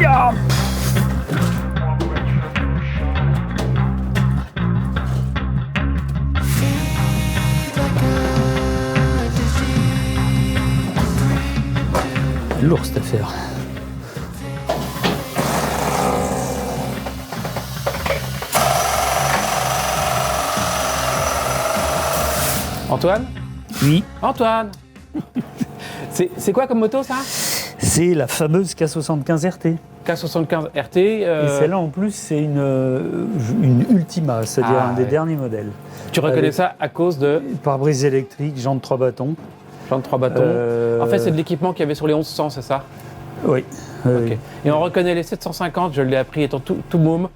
Ya. Lourd cette affaire. Antoine ? Oui. Antoine. C'est quoi comme moto ça ? C'est la fameuse K75 RT. K75 RT. Et celle-là en plus c'est une Ultima, c'est-à-dire un des derniers modèles. Tu reconnais ça à cause de pare-brise électrique, jantes 3 bâtons. Jantes 3 bâtons. En fait c'est de l'équipement qu'il y avait sur les 1100, c'est ça ? Oui. Okay. Et on reconnaît les 750, je l'ai appris étant tout môme,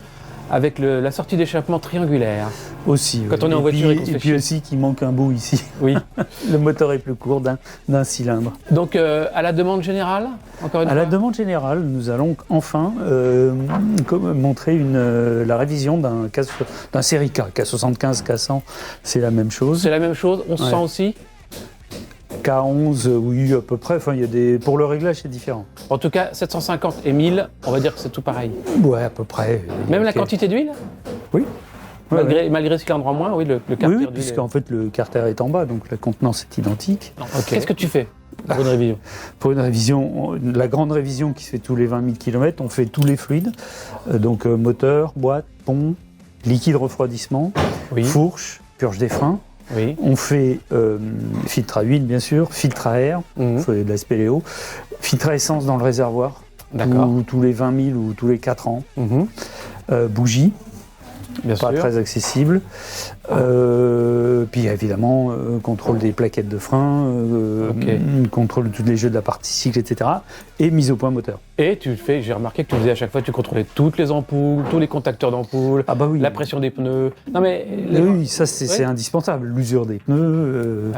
avec la sortie d'échappement triangulaire. Aussi. Quand on est en voiture et puis aussi qu'il manque un bout ici. Oui. Le moteur est plus court d'un cylindre. Donc à la demande générale, encore une fois. À la demande générale, nous allons enfin montrer la révision d'un série K. K75, K100, c'est la même chose. C'est la même chose, on se sent aussi. K11, oui, à peu près. Enfin, pour le réglage, c'est différent. En tout cas, 750 et 1000, on va dire que c'est tout pareil. Ouais, à peu près. Même la quantité d'huile ? Oui. Malgré ce cylindre en moins, oui, le carter d'huile. Oui, puisqu'en fait, le carter est en bas, donc la contenance est identique. Okay. Qu'est-ce que tu fais pour une révision ? Pour une révision, la grande révision qui se fait tous les 20 000 km, on fait tous les fluides. Donc moteur, boîte, pont, liquide refroidissement, fourche, purge des freins. Oui. On fait filtre à huile, bien sûr, filtre à air, on fait de la SPLO, filtre à essence dans le réservoir, tous les 20 000 ou tous les 4 ans, bougie, bien pas sûr. très accessible, puis évidemment, contrôle des plaquettes de frein, contrôle de tous les jeux de la partie cycle, etc., et mise au point moteur. Et j'ai remarqué que tu faisais à chaque fois, tu contrôlais toutes les ampoules, tous les contacteurs d'ampoules, la pression des pneus. Non mais oui, ça c'est indispensable. L'usure des pneus,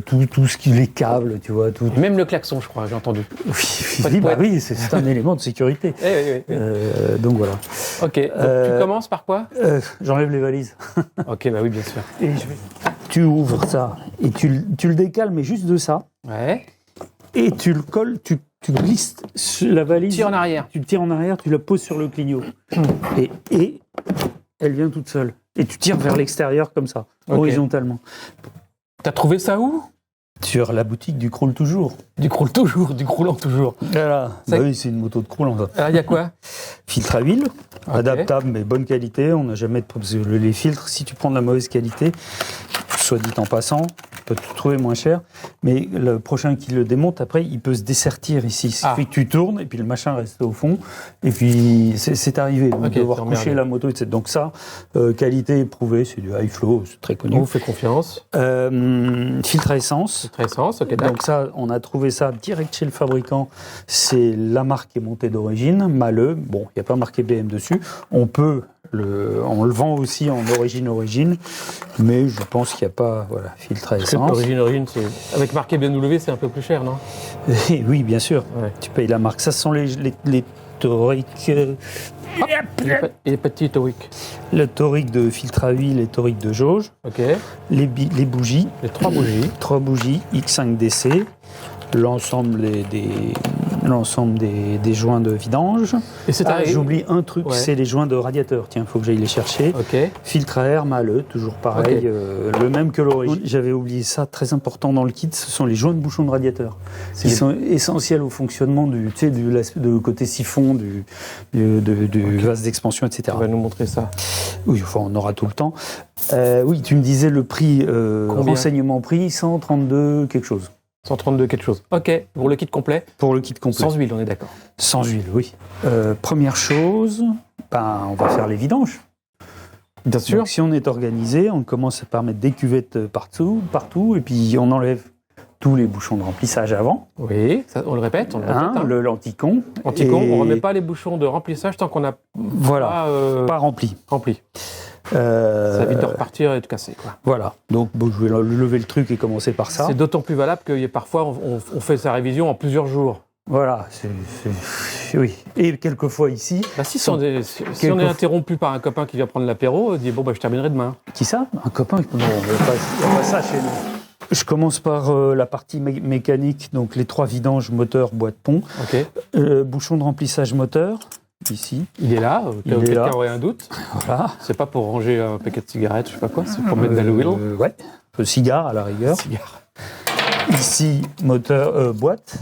tout ce qui les câbles, tu vois. Tout. Même le klaxon, je crois, j'ai entendu. Oui, c'est un élément de sécurité. Oui. Donc voilà. Ok. Donc, tu commences par quoi ? J'enlève les valises. Ok, bah oui, bien sûr. Et tu ouvres ça et tu le décales, mais juste de ça. Ouais. Et tu le colles, tu glisses la valise. Tu tires en arrière. Tu tires en arrière, tu la poses sur le clignot. Et elle vient toute seule. Et tu tires vers l'extérieur comme ça, horizontalement. T'as trouvé ça où ? Sur la boutique du Croule Toujours. Du croulant toujours. Voilà. Oui, c'est une moto de croulant. Alors, il y a quoi ? Filtre à huile, adaptable mais bonne qualité. On n'a jamais parce que les filtres, si tu prends de la mauvaise qualité, soit dit en passant, tu peux te trouver moins cher. Mais le prochain qui le démonte, après, il peut se dessertir ici. Il suffit que tu tournes et puis le machin reste au fond. Et puis, c'est arrivé. Donc, devoir coucher la moto, etc. Donc ça, qualité éprouvée, c'est du high flow, c'est très connu. On vous fait confiance. Filtre à essence. Donc ça, on a trouvé ça direct chez le fabricant. C'est la marque qui est montée d'origine, Maleux. Bon, il n'y a pas marqué BM dessus. On le vend aussi en origine, mais je pense qu'il n'y a pas, filtre à essence. Origine, avec marqué BMW, c'est un peu plus cher, non ? Oui, bien sûr. Ouais. Tu payes la marque. Ça, ce sont les toriques. Les petits toriques. Le torique de filtre à huile et torique de jauge. Ok. Les bougies. Les 3 bougies. 3 bougies X5DC. L'ensemble des joints de vidange. Et j'oublie un truc, c'est les joints de radiateur. Tiens, il faut que j'aille les chercher. Filtre à air Maleux, toujours pareil, le même que l'origine. J'avais oublié ça, très important dans le kit, ce sont les joints de bouchon de radiateur. Ils sont essentiels au fonctionnement du côté siphon, du vase d'expansion, etc. Tu vas nous montrer ça. Oui, on aura tout le temps. Oui, tu me disais le prix, renseignement prix, 132 quelque chose. 132 quelque chose. Ok, pour le kit complet. Pour le kit complet. Sans huile, on est d'accord. Sans huile, oui. Première chose, on va faire les vidanges. Bien sûr. Donc, si on est organisé, on commence par mettre des cuvettes partout, et puis on enlève tous les bouchons de remplissage avant. Oui, ça, on le répète. L'anticon. On ne remet pas les bouchons de remplissage tant qu'on n'a pas rempli. Ça évite de repartir et de casser, quoi. Voilà, donc je vais lever le truc et commencer par ça. C'est d'autant plus valable que parfois on fait sa révision en plusieurs jours. Voilà, oui. Et quelquefois ici... si on est interrompu par un copain qui vient prendre l'apéro, dit je terminerai demain. Qui ça ? Un copain ? Non, il n'y a pas ça chez nous. Je commence par la partie mécanique, donc les 3 vidanges, moteur, boîte, pont. Ok. Bouchon de remplissage moteur, ici. Il est là, quelqu'un aurait un doute. Voilà. C'est pas pour ranger un paquet de cigarettes, je sais pas quoi, c'est pour mettre dans le wheel. Ouais, cigare à la rigueur. Cigare. Ici, moteur, boîte.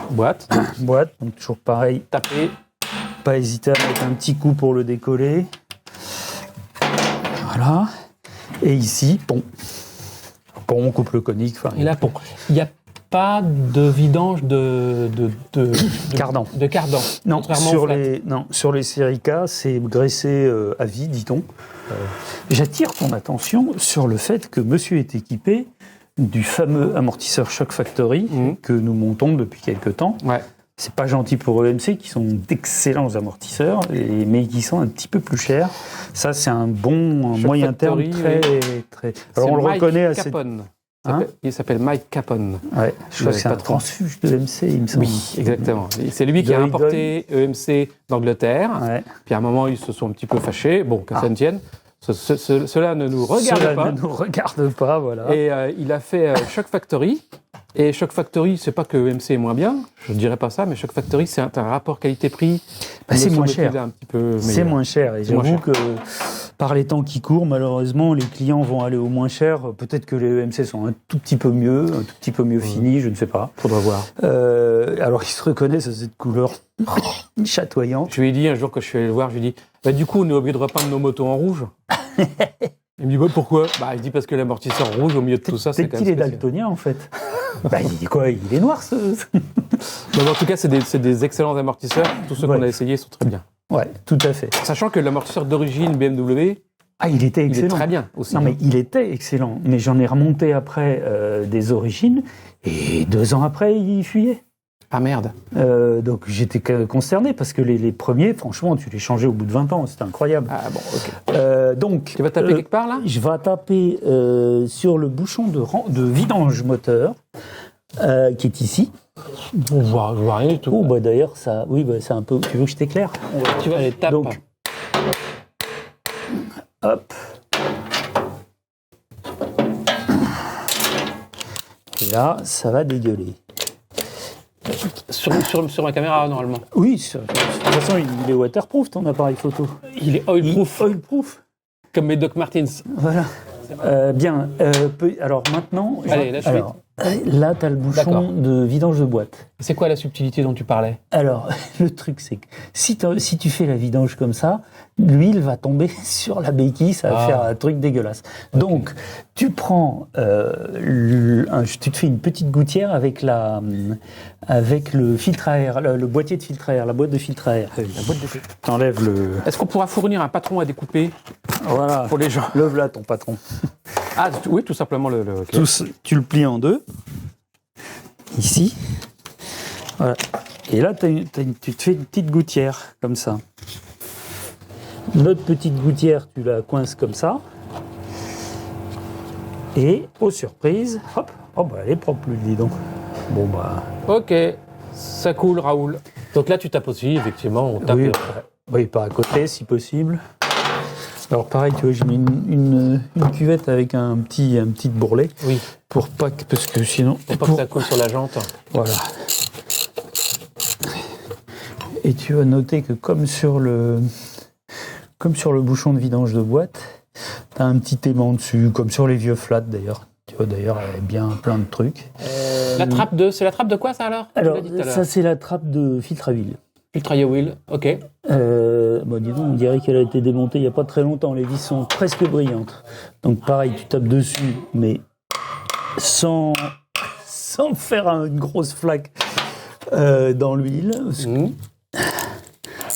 Boîte. Boîte, donc toujours pareil. Taper. Pas hésiter à mettre un petit coup pour le décoller. Voilà. Et ici, pont. Pont, couple conique. Et là, pont. Il n'y a pas de vidange de cardan. De cardan. Non, sur les séries K, c'est graissé à vie, dit-on. J'attire ton attention sur le fait que monsieur est équipé du fameux amortisseur Shock Factory que nous montons depuis quelques temps. Ouais. C'est pas gentil pour EMC, qui sont d'excellents amortisseurs, mais qui sont un petit peu plus chers. Ça, c'est un bon moyen terme très. Alors, on le reconnaît assez. Il s'appelle Mike Capone. Ouais, je crois que c'est un transfuge de EMC, il me semble. Oui, exactement. C'est lui qui a importé EMC d'Angleterre. Ouais. Puis à un moment, ils se sont un petit peu fâchés. Bon, qu'à ça ne tienne. Cela ne nous regarde pas. Cela ne nous regarde pas, voilà. Et il a fait Shock Factory. Et Shock Factory, c'est pas que EMC est moins bien, je ne dirais pas ça, mais Shock Factory, c'est un rapport qualité-prix. C'est moins cher. C'est moins cher. Et j'avoue que par les temps qui courent, malheureusement, les clients vont aller au moins cher. Peut-être que les EMC sont un tout petit peu mieux finis, je ne sais pas. Faudra voir. Alors, ils se reconnaissent à cette couleur chatoyante. Je lui ai dit un jour que je suis allé le voir, je lui ai dit, du coup, on est obligé de repeindre nos motos en rouge. Il me dit, pourquoi ? Il dit, parce que l'amortisseur rouge au milieu de tout ça, c'est quand même spécial. Peut-être qu'il est daltonien, en fait. Il dit quoi ? Il est noir, ce... En tout cas, c'est des excellents amortisseurs. Tous ceux qu'on a essayés sont très bien. Ouais, tout à fait. Sachant que l'amortisseur d'origine BMW... il était excellent. Il est très bien aussi. Non, mais il était excellent. Mais j'en ai remonté après des origines, et 2 ans après, il fuyait. Ah merde. Donc j'étais consterné parce que les premiers, franchement, tu les changeais au bout de 20 ans, c'était incroyable. Ah bon, ok. Donc, tu vas taper quelque part là ? Je vais taper sur le bouchon de vidange moteur qui est ici. Je vois rien du tout. D'ailleurs, ça, c'est un peu. Tu veux que je t'éclaire ? Tu vas aller taper. Donc, hop. Et là, ça va dégueuler. Sur ma caméra, normalement. Oui, de toute façon, il est waterproof, ton appareil photo. Il est oilproof. Oilproof. Comme mes Doc Martens. Voilà. Bien. Alors maintenant... Allez, la suite. Là, tu as le bouchon de vidange de boîte. C'est quoi la subtilité dont tu parlais ? Alors, le truc, c'est que si tu fais la vidange comme ça, l'huile va tomber sur la béquille, ça va faire un truc dégueulasse. Okay. Donc, tu prends... tu te fais une petite gouttière avec le filtre à air, le boîtier de filtre à air, la boîte de filtre à air. T'enlèves le... Est-ce qu'on pourra fournir un patron à découper ? Voilà. Pour les gens. Lève là ton patron. Oui, tout simplement okay. Tu le plies en 2. Ici. Voilà. Et là, tu te fais une petite gouttière, comme ça. L'autre petite gouttière, tu la coinces comme ça. Et, aux surprises, hop, elle est propre, lui, dis donc. Ok, ça coule, Raoul. Donc là, tu tapes aussi, effectivement, on tape. Oui, pas à côté, si possible. Alors pareil, tu vois, je mets une cuvette avec un petit bourrelet. Oui. Parce que sinon... Pour pas que ça coule sur la jante. Voilà. Et tu vas noter que comme sur le bouchon de vidange de boîte, tu as un petit aimant dessus, comme sur les vieux flats d'ailleurs. Tu vois, d'ailleurs, elle a bien plein de trucs. C'est la trappe de quoi, ça, alors ? Alors, ça, c'est la trappe de filtre à huile. Filtre à huile, ok. Disons, on dirait qu'elle a été démontée il n'y a pas très longtemps. Les vis sont presque brillantes. Donc, pareil, tu tapes dessus, mais sans faire une grosse flaque dans l'huile.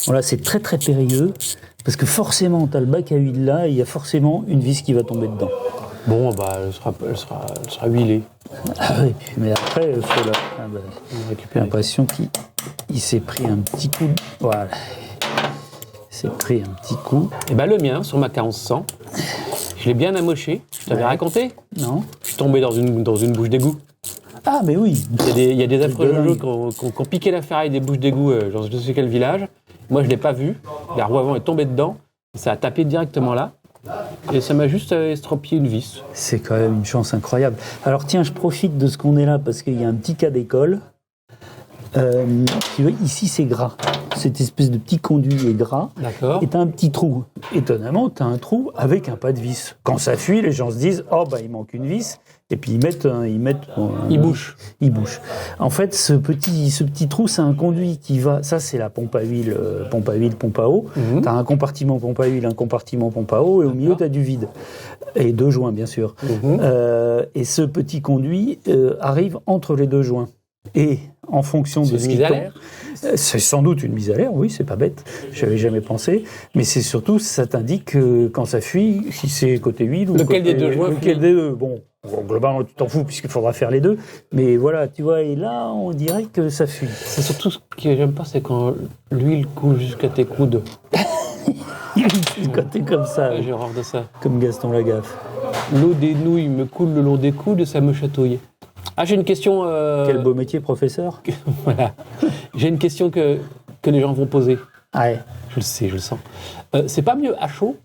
Voilà, c'est très très périlleux. Parce que forcément, tu as le bac à huile là, et il y a forcément une vis qui va tomber dedans. Bon, elle sera huilée. Ah oui, mais après, il faut j'ai l'impression qu'il s'est pris un petit coup. Voilà. Il s'est pris un petit coup. Et le mien, sur ma K1100, je l'ai bien amoché. Je t'avais raconté ? Non. Je suis tombé dans une bouche d'égout. Ah, mais oui. Il y a des affreux joujous qui ont piqué la ferraille des bouches d'égout, dans je ne sais quel village. Moi, je ne l'ai pas vu. La roue avant est tombée dedans. Ça a tapé directement là. Et ça m'a juste estropié une vis. C'est quand même une chance incroyable. Alors tiens, je profite de ce qu'on est là parce qu'il y a un petit cas d'école. Tu vois, ici c'est gras. Cette espèce de petit conduit est gras. D'accord. Et t'as un petit trou. Étonnamment, t'as un trou avec un pas de vis. Quand ça fuit, les gens se disent « Oh, bah il manque une vis ». Et puis Il bouche. Il bouche. En fait, ce petit trou, c'est un conduit qui va... Ça, c'est la pompe à huile, pompe à eau. Mhm. T'as un compartiment pompe à huile, un compartiment pompe à eau, et au milieu, t'as du vide. Et 2 joints, bien sûr. Mhm. Et ce petit conduit arrive entre les 2 joints. Et en fonction de ce qui tombe... C'est sans doute une mise à l'air, oui, c'est pas bête. Je n'avais jamais pensé. Mais c'est surtout, ça t'indique que quand ça fuit, si c'est côté huile ou lequel des 2 joints. Lequel des 2. Bon, globalement, tu t'en fous puisqu'il faudra faire les 2. Mais voilà, tu vois, et là, on dirait que ça fuit. C'est surtout ce que j'aime pas, c'est quand l'huile coule jusqu'à tes coudes. Quand t'es comme ça. Ouais, j'ai horreur de ça. Comme Gaston Lagaffe. L'eau des nouilles me coule le long des coudes et ça me chatouille. Ah, j'ai une question... Quel beau métier, professeur. Voilà. J'ai une question que les gens vont poser. Ouais. Je le sais, je le sens. C'est pas mieux à chaud?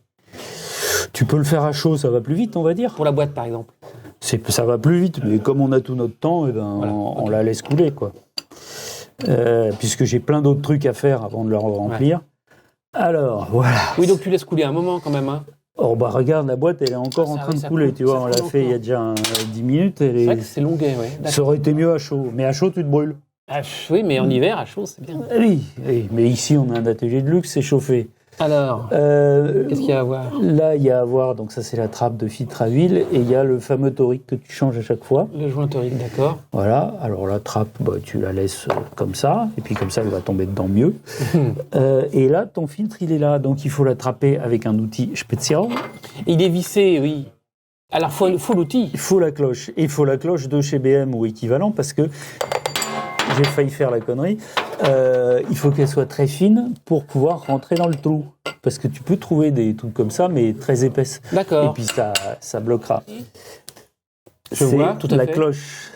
Tu peux le faire à chaud, ça va plus vite, on va dire. Pour la boîte, par exemple. Ça va plus vite, mais comme on a tout notre temps, voilà, on la laisse couler, quoi. Puisque j'ai plein d'autres trucs à faire avant de le remplir. Ouais. Alors, voilà. Oui, donc tu laisses couler un moment quand même, hein. Oh bah regarde, la boîte elle est encore en train de couler, tu vois, on l'a fait il y a déjà 10 minutes. C'est vrai que c'est longuet, oui. Ça aurait été mieux à chaud, mais à chaud tu te brûles. Oui, mais en hiver, à chaud, c'est bien. Oui, mais ici on a un atelier de luxe, c'est chauffé. Alors, qu'est-ce qu'il y a à voir? Là, il y a à voir, donc ça c'est la trappe de filtre à huile, et il y a le fameux torique que tu changes à chaque fois. Le joint torique, d'accord. Voilà, alors la trappe, tu la laisses comme ça, et puis comme ça elle va tomber dedans mieux. Et là, ton filtre, il est là, donc il faut l'attraper avec un outil spécial. Il est vissé, oui. Alors, il faut l'outil. Il faut la cloche, et il faut la cloche de chez BM ou équivalent, parce que j'ai failli faire la connerie. Il faut qu'elle soit très fine pour pouvoir rentrer dans le trou. Parce que tu peux trouver des trucs comme ça, mais très épaisses. D'accord. Et puis ça bloquera. Je vois, tout à fait. La cloche.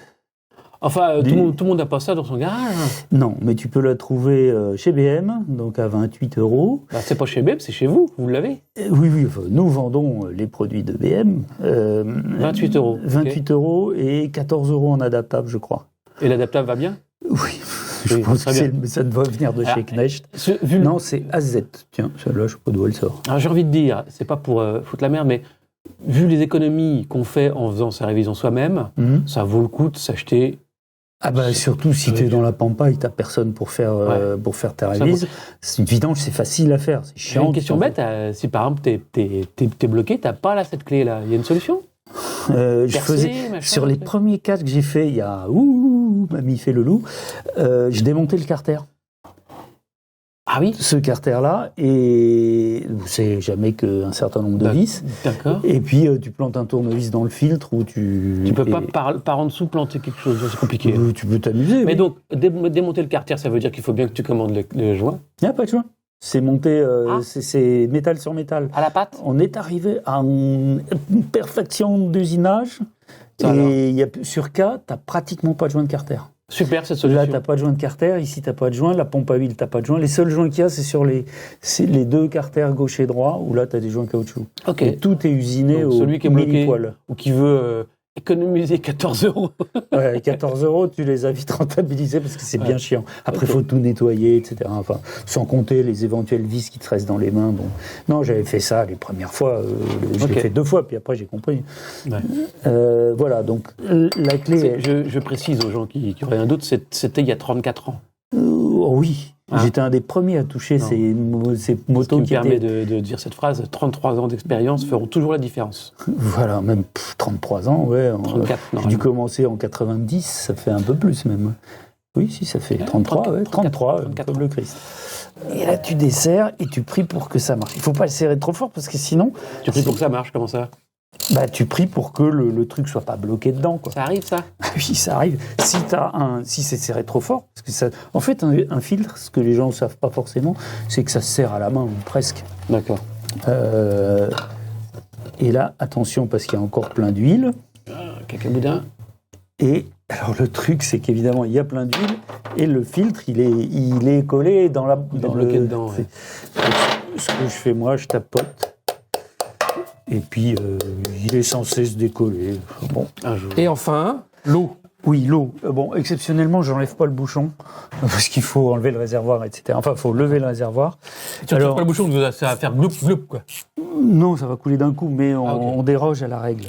Enfin, tout le monde n'a pas ça dans son garage. Non, mais tu peux la trouver chez BM, donc à 28 €. Bah, c'est pas chez BM, c'est chez vous, vous l'avez. Oui, enfin, nous vendons les produits de BM. 28 €. 28 € et 14 € en adaptable, je crois. Et l'adaptable va bien? Oui. Je pense que ça doit venir de chez Knecht. Non, c'est AZ. Tiens, celle-là, je ne sais pas d'où elle sort. Alors, j'ai envie de dire, c'est pas pour foutre la merde, mais vu les économies qu'on fait en faisant sa révision soi-même, ça vaut le coup de s'acheter. Ah bah surtout si tu es dans la pampa et tu n'as personne pour faire ta révise. C'est une vidange, c'est facile à faire. C'est chiant. Une question bête, si par exemple t'es bloqué, t'as pas là cette clé là, il y a une solution? Je faisais sur les premiers cas que j'ai fait, il y a mamie fait le loup, je démontais le carter. Ah oui. Ce carter-là, et c'est jamais qu'un certain nombre de vis. D'accord. Et puis tu plantes un tournevis dans le filtre où tu. Tu peux pas par en dessous planter quelque chose, c'est compliqué. Tu peux t'amuser. Mais donc démonter le carter, ça veut dire qu'il faut bien que tu commandes le joint. Il n'y a pas de joint. C'est monté, c'est métal sur métal. À la pâte. On est arrivé à une perfection d'usinage. Et sur K, tu n'as pratiquement pas de joint de carter. Super, cette solution. Là, tu n'as pas de joint de carter. Ici, tu n'as pas de joint. La pompe à huile, tu n'as pas de joint. Les seuls joints qu'il y a, c'est sur les 2 carters gauche et droit, où là, tu as des joints caoutchouc. Ok. Et tout est usiné au celui qui est bloqué mini-poil. Ou qui veut économiser 14 €. Ouais, 14 € tu les as vite rentabilisés parce que c'est bien chiant. Après, il faut tout nettoyer, etc. Enfin, sans compter les éventuelles vis qui te restent dans les mains. Donc... Non, j'avais fait ça les premières fois. Je l'ai fait 2 fois, puis après, j'ai compris. Ouais. Voilà, donc la clé... Je précise aux gens qui auraient un doute, c'était il y a 34 ans. Oui. J'étais un des premiers à toucher ces motos qui permet de dire cette phrase, 33 ans d'expérience feront toujours la différence. Voilà, même 33 ans, ouais. 34, j'ai dû commencer en 90, ça fait un peu plus même. Oui, si, ça fait 33, 33 comme le Christ. Et là, tu desserres et tu pries pour que ça marche. Il ne faut pas le serrer trop fort parce que sinon... Tu pries pour que ça marche, comment ça ? Tu pries pour que le truc soit pas bloqué dedans, quoi. Ça arrive, ça ? Oui, ça arrive. Si c'est serré trop fort, parce que ça, en fait, un filtre, ce que les gens ne savent pas forcément, c'est que ça se serre à la main, ou presque. D'accord. Et là, attention, parce qu'il y a encore plein d'huile. Cacaboudin. Et alors, le truc, c'est qu'évidemment, il y a plein d'huile, et le filtre, il est collé dans bloqué dedans, ouais. Ce que je fais, moi, je tapote. et puis il est censé se décoller. Bon, un jour. Et enfin, l'eau. Oui, l'eau. Bon, exceptionnellement, j'enlève pas le bouchon parce qu'il faut enlever le réservoir, etc. Enfin, il faut lever le réservoir. Tu n'enlèves pas le bouchon, ça va faire gloup, gloup, quoi. Non, ça va couler d'un coup, mais on déroge à la règle.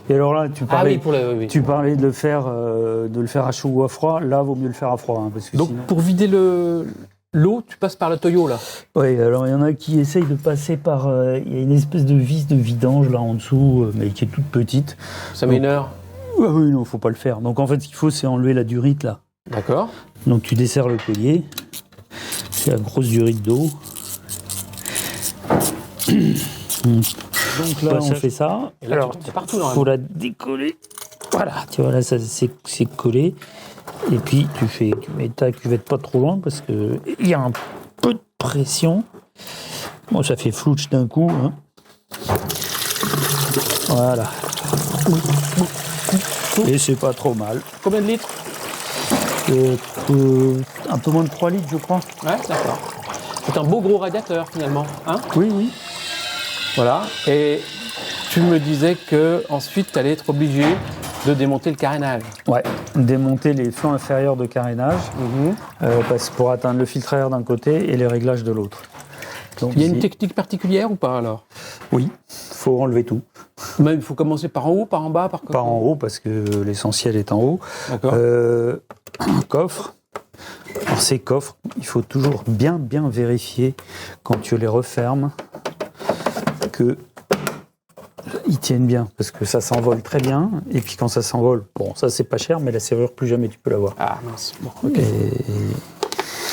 Et alors là, tu parlais de le faire à chaud ou à froid. Là, vaut mieux le faire à froid, parce que donc, sinon... pour vider l'eau, tu passes par le tuyau, là. Oui, alors il y en a qui essayent de passer par... Il y a une espèce de vis de vidange, là, en dessous, mais qui est toute petite. Ça met une heure. Ah oui, non, faut pas le faire. Donc en fait, ce qu'il faut, c'est enlever la durite, là. D'accord. Donc tu desserres le collier. C'est la grosse durite d'eau. Donc là, on fait ça. Et là, alors, c'est partout, il faut la décoller. Voilà, tu vois, là, c'est collé. Et puis, tu mets ta cuvette pas trop loin parce qu'il y a un peu de pression. Bon, ça fait flouche d'un coup. Hein. Voilà. Et c'est pas trop mal. Combien de litres? Un peu moins de 3 litres, je crois. Ouais, d'accord. C'est un beau gros radiateur, finalement. Hein? Oui. Voilà. Et tu me disais qu'ensuite, tu allais être obligé de démonter le carénage. Ouais, démonter les flancs inférieurs de carénage pour atteindre le filtre à air d'un côté et les réglages de l'autre. Donc, il y a une technique particulière ou pas, alors? Oui, il faut enlever tout. Mais il faut commencer par en haut, par en bas, par quoi? Par en haut, parce que l'essentiel est en haut. D'accord. Un coffre. Alors, ces coffres, il faut toujours bien vérifier quand tu les refermes qu'ils tiennent bien, parce que ça s'envole très bien. Et puis quand ça s'envole, bon, ça c'est pas cher, mais la serrure, plus jamais tu peux l'avoir. Ah mince. Bon, ok.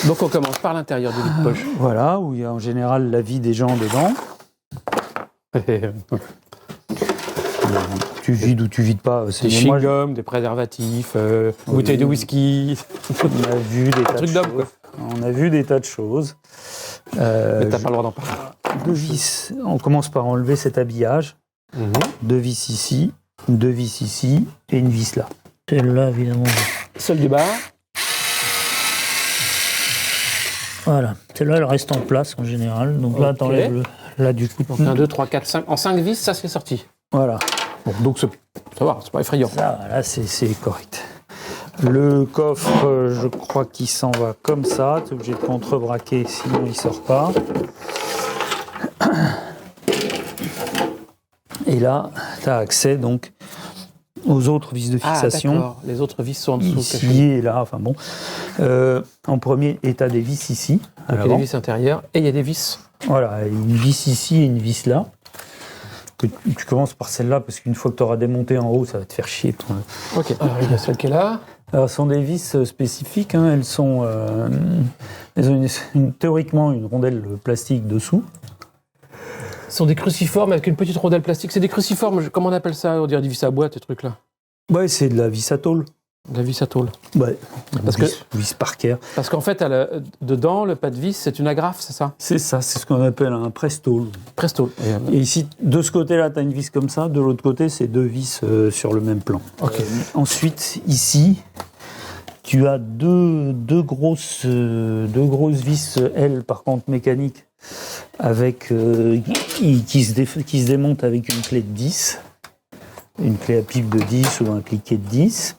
Donc on commence par l'intérieur du vide-poche. Voilà, où il y a en général la vie des gens dedans. Tu vides ou tu vides pas. Des chewing-gums, des préservatifs, bouteilles de whisky. On a vu des tas de choses. Quoi. On a vu des tas de choses. Mais t'as pas le droit d'en parler. 2 vis. On commence par enlever cet habillage. 2 vis ici, 2 vis ici et une vis là. Celle-là, évidemment. Celle du bas. Voilà. Celle-là, elle reste en place en général. Donc là, t'enlèves le. Là, du coup. Donc 1, 2, 3, 4, 5. En 5 vis, ça c'est sorti. Voilà. Bon, donc ça va, c'est pas effrayant. Ça, là, c'est correct. Le coffre, je crois qu'il s'en va comme ça. Tu es obligé de contrebraquer, sinon il sort pas. Et là, tu as accès donc aux autres vis de fixation. Ah, d'accord. Les autres vis sont en dessous. Ici et là, enfin bon. En premier, et tu as des vis ici. Donc il y a des vis intérieures et il y a des vis. Voilà, une vis ici et une vis là. Tu commences par celle-là, parce qu'une fois que tu auras démonté en haut, ça va te faire chier. Ok, alors il y a celle qui est là. Alors, ce sont des vis spécifiques. Hein. Elles ont théoriquement une rondelle plastique dessous. Ce sont des cruciformes avec une petite rondelle plastique. C'est des cruciformes, comment on appelle ça? On dirait des vis à boîte, ces trucs-là. Ouais, c'est de la vis à tôle. De la vis à tôle. Ouais. Parce vis Parker. Parce qu'en fait, dedans, le pas de vis, c'est une agrafe, c'est ça? C'est ça, c'est ce qu'on appelle un presse-tôle. Presse-tôle. Et ici, de ce côté-là, tu as une vis comme ça. De l'autre côté, c'est 2 vis sur le même plan. Ok. Ensuite, ici, tu as deux grosses vis, elles, par contre, mécaniques, avec, qui se démontent avec une clé de 10. Une clé à pipe de 10 ou un cliquet de 10.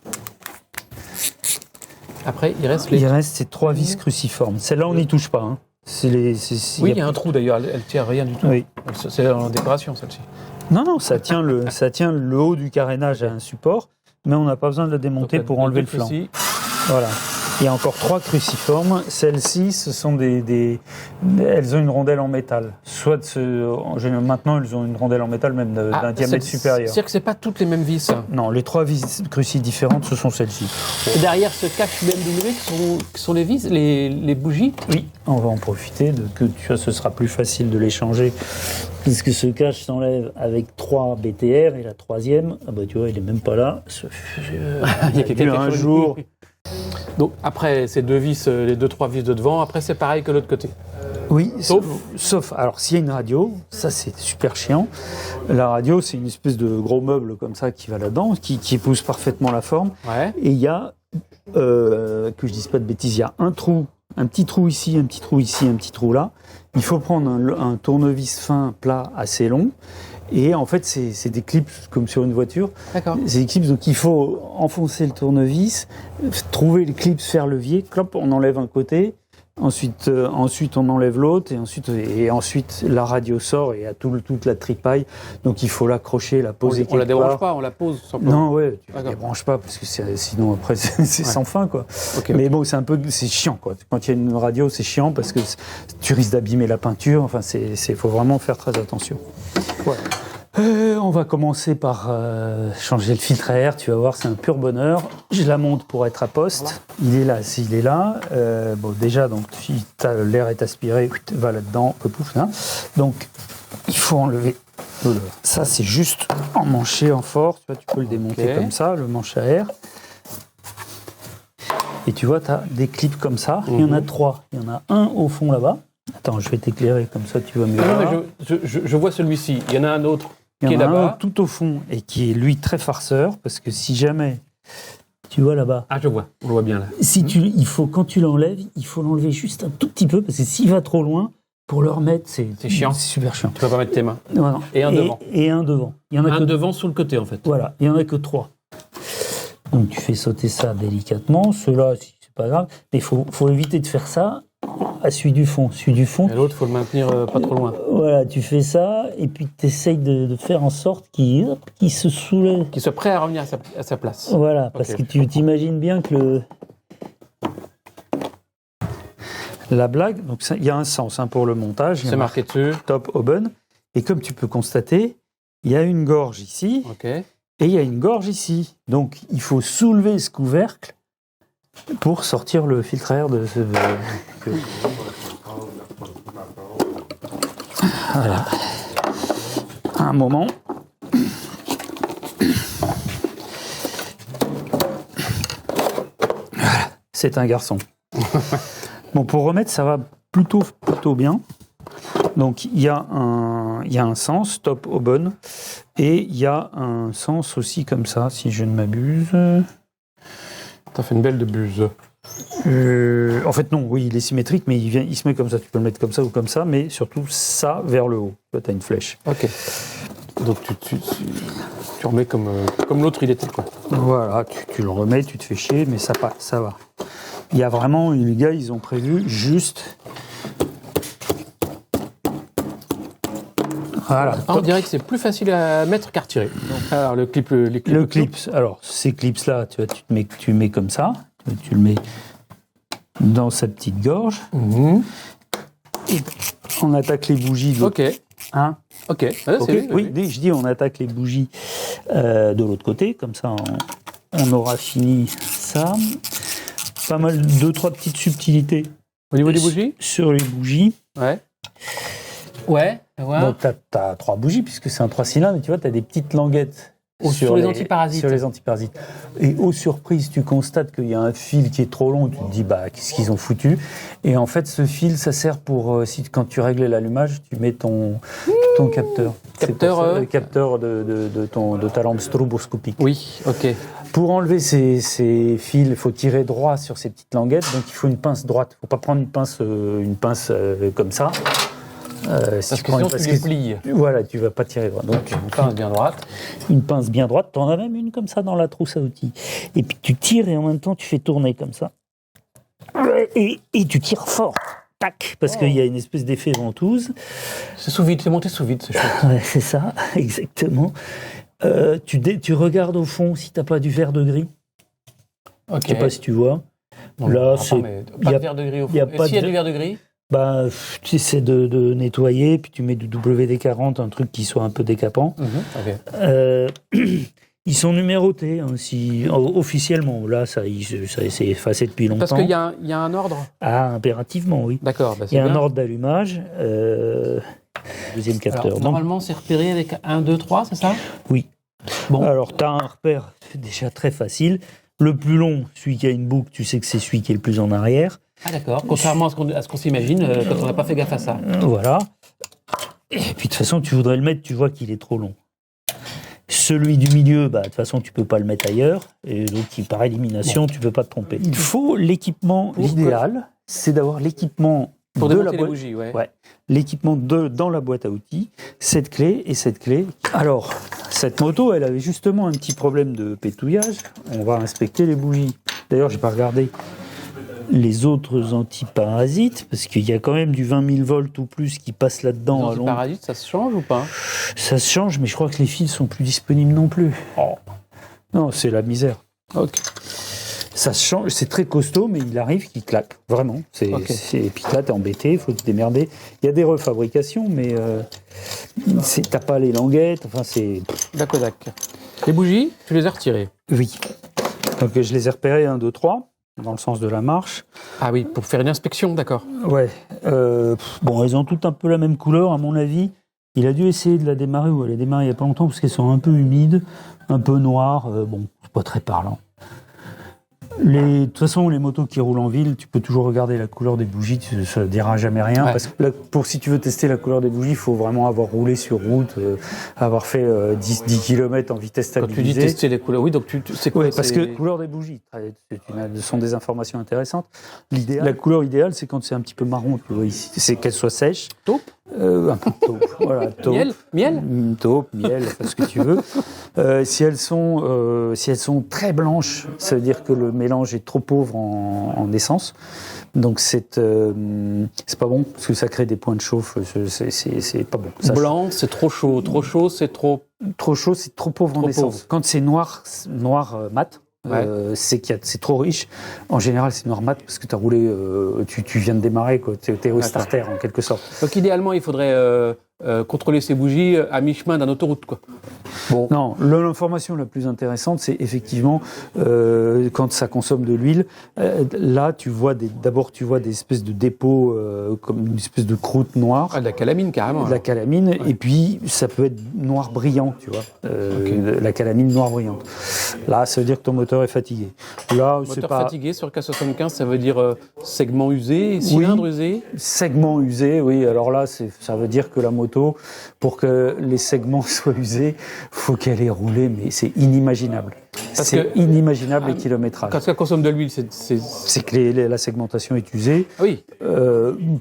Après, il reste ces 3 vis cruciformes. Celle-là, on n'y touche pas. Hein. Oui, il y a un trou d'ailleurs. Elle ne tient rien du tout. Oui. C'est en décoration, celle-ci. Non, ça tient le haut du carénage à un support, mais on n'a pas besoin de la démonter. Donc, pour enlever le flanc. Ici. Voilà. Il y a encore 3 cruciformes. Celles-ci, ce sont elles ont une rondelle en métal. Maintenant, elles ont une rondelle en métal même d'un diamètre supérieur. C'est-à-dire que c'est pas toutes les mêmes vis. Non, les 3 vis crucis différentes, ce sont celles-ci. Et derrière se cache BMW, qui sont les vis, les bougies. Oui, on va en profiter. Ce sera plus facile de les changer. Puisque ce cache s'enlève avec 3 BTR et la 3e, tu vois, il n'est même pas là. Il y a quelqu'un un jour. Donc après ces 2 vis, les 2-3 vis de devant, après c'est pareil que l'autre côté. Oui, sauf alors s'il y a une radio, ça c'est super chiant. La radio, c'est une espèce de gros meuble comme ça qui va là-dedans, qui épouse parfaitement la forme. Ouais. Et il y a, que je dise pas de bêtises, il y a un petit trou ici, un petit trou ici, un petit trou là. Il faut prendre un tournevis fin plat assez long Et en fait, c'est des clips comme sur une voiture. D'accord. C'est des clips, donc il faut enfoncer le tournevis, trouver les clips, faire levier, clop, on enlève un côté. Ensuite, on enlève l'autre et ensuite la radio sort et il y a toute la tripaille. Donc il faut l'accrocher, la poser. On la dérange pas, on la pose simplement. Non, ouais, tu la débranches pas parce que sinon après c'est sans fin quoi. Okay, mais bon, c'est chiant quoi. Quand il y a une radio, c'est chiant parce que tu risques d'abîmer la peinture. Enfin, faut vraiment faire très attention. Voilà. On va commencer par changer le filtre à air, tu vas voir, c'est un pur bonheur. Je la monte pour être à poste. Voilà. Il est là, s'il est là. Bon, déjà, donc, l'air est aspiré, va là-dedans, pouf, là. Donc, il faut enlever. Ça, c'est juste emmanché en force. Tu vois, tu peux le démonter comme ça, le manche à air. Et tu vois, tu as des clips comme ça. Il y en a 3. Il y en a un au fond là-bas. Attends, je vais t'éclairer, comme ça tu vas mieux. Non, mais je vois celui-ci. Il y en a un autre qui est là-bas. Il y en a un tout au fond et qui est lui très farceur, parce que si jamais, tu vois là-bas. Ah, je vois, on le voit bien là. Quand tu l'enlèves, il faut l'enlever juste un tout petit peu, parce que s'il va trop loin, pour le remettre, c'est chiant. C'est super chiant. Tu vas pas mettre tes mains. Voilà. Et un devant. Et un devant. Il y en a un devant sur le côté en fait. Voilà, il n'y en a que 3. Donc tu fais sauter ça délicatement. Ceux-là, c'est pas grave, mais il faut éviter de faire ça à celui du fond. Et l'autre, il faut le maintenir pas trop loin. Voilà, tu fais ça, et puis tu essayes de faire en sorte qu'il se soulève. Qu'il soit prêt à revenir à sa place. Voilà, parce que tu t'imagines bien que la blague, donc il y a un sens pour le montage. C'est marqué dessus. Top open. Et comme tu peux constater, il y a une gorge ici, et il y a une gorge ici. Donc il faut soulever ce couvercle pour sortir le filtre à air de ce... Voilà. Un moment. Voilà. C'est un garçon. Bon, pour remettre, ça va plutôt bien. Donc, il y a un sens, top open, et il y a un sens aussi comme ça, si je ne m'abuse. T'as fait une belle de buse. En fait, non, oui, il est symétrique, mais il se met comme ça. Tu peux le mettre comme ça ou comme ça, mais surtout ça vers le haut. Là, tu as une flèche. Ok. Donc, tu remets comme l'autre, il était, quoi. Voilà, tu le remets, tu te fais chier, mais ça va. Il y a vraiment, les gars, ils ont prévu juste... Voilà. On dirait que c'est plus facile à mettre qu'à retirer. Alors, le clip. Alors, ces clips-là, tu mets comme ça. Tu le mets dans sa petite gorge. Mmh. Et on attaque les bougies. Ok. Hein? Ok. Oui, je dis on attaque les bougies de l'autre côté. Comme ça, on aura fini ça. Pas mal, 2-3 petites subtilités. Au niveau des bougies? Sur les bougies. Ouais. Ouais. Donc, tu as 3 bougies, puisque c'est un 3 cylindres, et tu vois, tu as des petites languettes sur les antiparasites. Sur les antiparasites. Et aux surprises, tu constates qu'il y a un fil qui est trop long, tu te dis, qu'est-ce qu'ils ont foutu? Et en fait, ce fil, ça sert pour, quand tu règles l'allumage, tu mets ton capteur. Capteur de ta lampe stroboscopique. Oui, ok. Pour enlever ces fils, il faut tirer droit sur ces petites languettes, donc il faut une pince droite. Il ne faut pas prendre une pince comme ça. Parce que sinon tu les plies. Voilà, tu ne vas pas tirer droit. Donc, une pince bien droite. Une pince bien droite. Tu en as même une comme ça dans la trousse à outils. Et puis tu tires et en même temps tu fais tourner comme ça. Et tu tires fort. Tac, parce qu'il y a une espèce d'effet ventouse. C'est sous vide, c'est monté sous vide, c'est chouette. Ouais, c'est ça, exactement. Tu regardes au fond si tu n'as pas du vert de gris. Ok. Je ne sais pas si tu vois. Non, là, pas de vert de gris au fond. S'il y a du vert de gris, tu essaies de nettoyer, puis tu mets du WD-40, un truc qui soit un peu décapant. Ils sont numérotés officiellement. Là, ça s'est effacé depuis longtemps. Parce qu'il y a un ordre. Ah, impérativement, oui. D'accord. Il y a un ordre d'allumage. Deuxième capteur. Alors, normalement, c'est repéré avec 1, 2, 3, c'est ça? Oui. Bon. Alors, tu as un repère déjà très facile. Le plus long, celui qui a une boucle, tu sais que c'est celui qui est le plus en arrière. Ah d'accord, contrairement à ce qu'on s'imagine quand on n'a pas fait gaffe à ça. Voilà. Et puis de toute façon, tu voudrais le mettre, tu vois qu'il est trop long. Celui du milieu, de toute façon, tu ne peux pas le mettre ailleurs. Et donc, par élimination, tu ne peux pas te tromper. Il faut l'équipement, l'idéal, c'est d'avoir l'équipement Pour démonter les bougies, l'équipement dans la boîte à outils, cette clé et cette clé. Alors, cette moto, elle avait justement un petit problème de pétouillage. On va inspecter les bougies. D'ailleurs, j'ai pas regardé les autres antiparasites, parce qu'il y a quand même du 20 000 volts ou plus qui passe là-dedans. Les antiparasites, ça se change ou pas? Ça se change, mais je crois que les fils sont plus disponibles non plus. Oh. Non, c'est la misère. Ok. Ça se change, c'est très costaud, mais il arrive qu'il claque, vraiment. Et puis là, t'es embêté, il faut te démerder. Il y a des refabrications, mais t'as pas les languettes, enfin c'est... D'accord. Les bougies, tu les as retirées? Oui. Donc je les ai repérées 1, 2, 3, dans le sens de la marche. Ah oui, pour faire une inspection, d'accord. Ouais. Bon, elles ont toutes un peu la même couleur, à mon avis. Il a dû essayer de la démarrer, ou elle a démarré il y a pas longtemps, parce qu'elles sont un peu humides, un peu noires. Bon, c'est pas très parlant. De toute façon, les motos qui roulent en ville, tu peux toujours regarder la couleur des bougies, ça ne dira jamais rien. Ouais. Parce que là, si tu veux tester la couleur des bougies, il faut vraiment avoir roulé sur route, avoir fait 10 km en vitesse stabilisée. Quand tu dis tester les couleurs, oui, donc c'est quoi? Oui, parce que la couleur des bougies, ce sont des informations intéressantes. La couleur idéale, c'est quand c'est un petit peu marron, tu vois, ici, c'est qu'elle soit sèche. Taupe? Un peu de taupe. Voilà, taupe. Miel? Taupe, miel, ce que tu veux. Si elles sont très blanches, ça veut dire que le mélange est trop pauvre en essence. Donc c'est pas bon, parce que ça crée des points de chauffe, c'est pas bon. Blanc, c'est trop chaud. Trop chaud, c'est trop... Trop chaud, c'est trop pauvre en essence. Quand c'est noir mat, c'est c'est trop riche. En général, c'est noir mat parce que tu as roulé, tu viens de démarrer, tu es au starter en quelque sorte. Donc idéalement, il faudrait contrôler ces bougies à mi-chemin d'une autoroute, quoi. Bon. Non, l'information la plus intéressante, c'est effectivement quand ça consomme de l'huile. Là, d'abord, tu vois des espèces de dépôts, comme une espèce de croûte noire. Ah, de la calamine, carrément. De la calamine, et puis ça peut être noir brillant, tu vois. La calamine noire brillante. Là, ça veut dire que ton moteur est fatigué. Là, moteur fatigué sur le K75, ça veut dire segment usé, cylindre usé? Segment usé, oui. Alors là, ça veut dire que la moto, pour que les segments soient usés, faut qu'elle ait roulé, mais c'est inimaginable. Inimaginable les kilométrages. Quand ça consomme de l'huile, c'est que la segmentation est usée. Oui.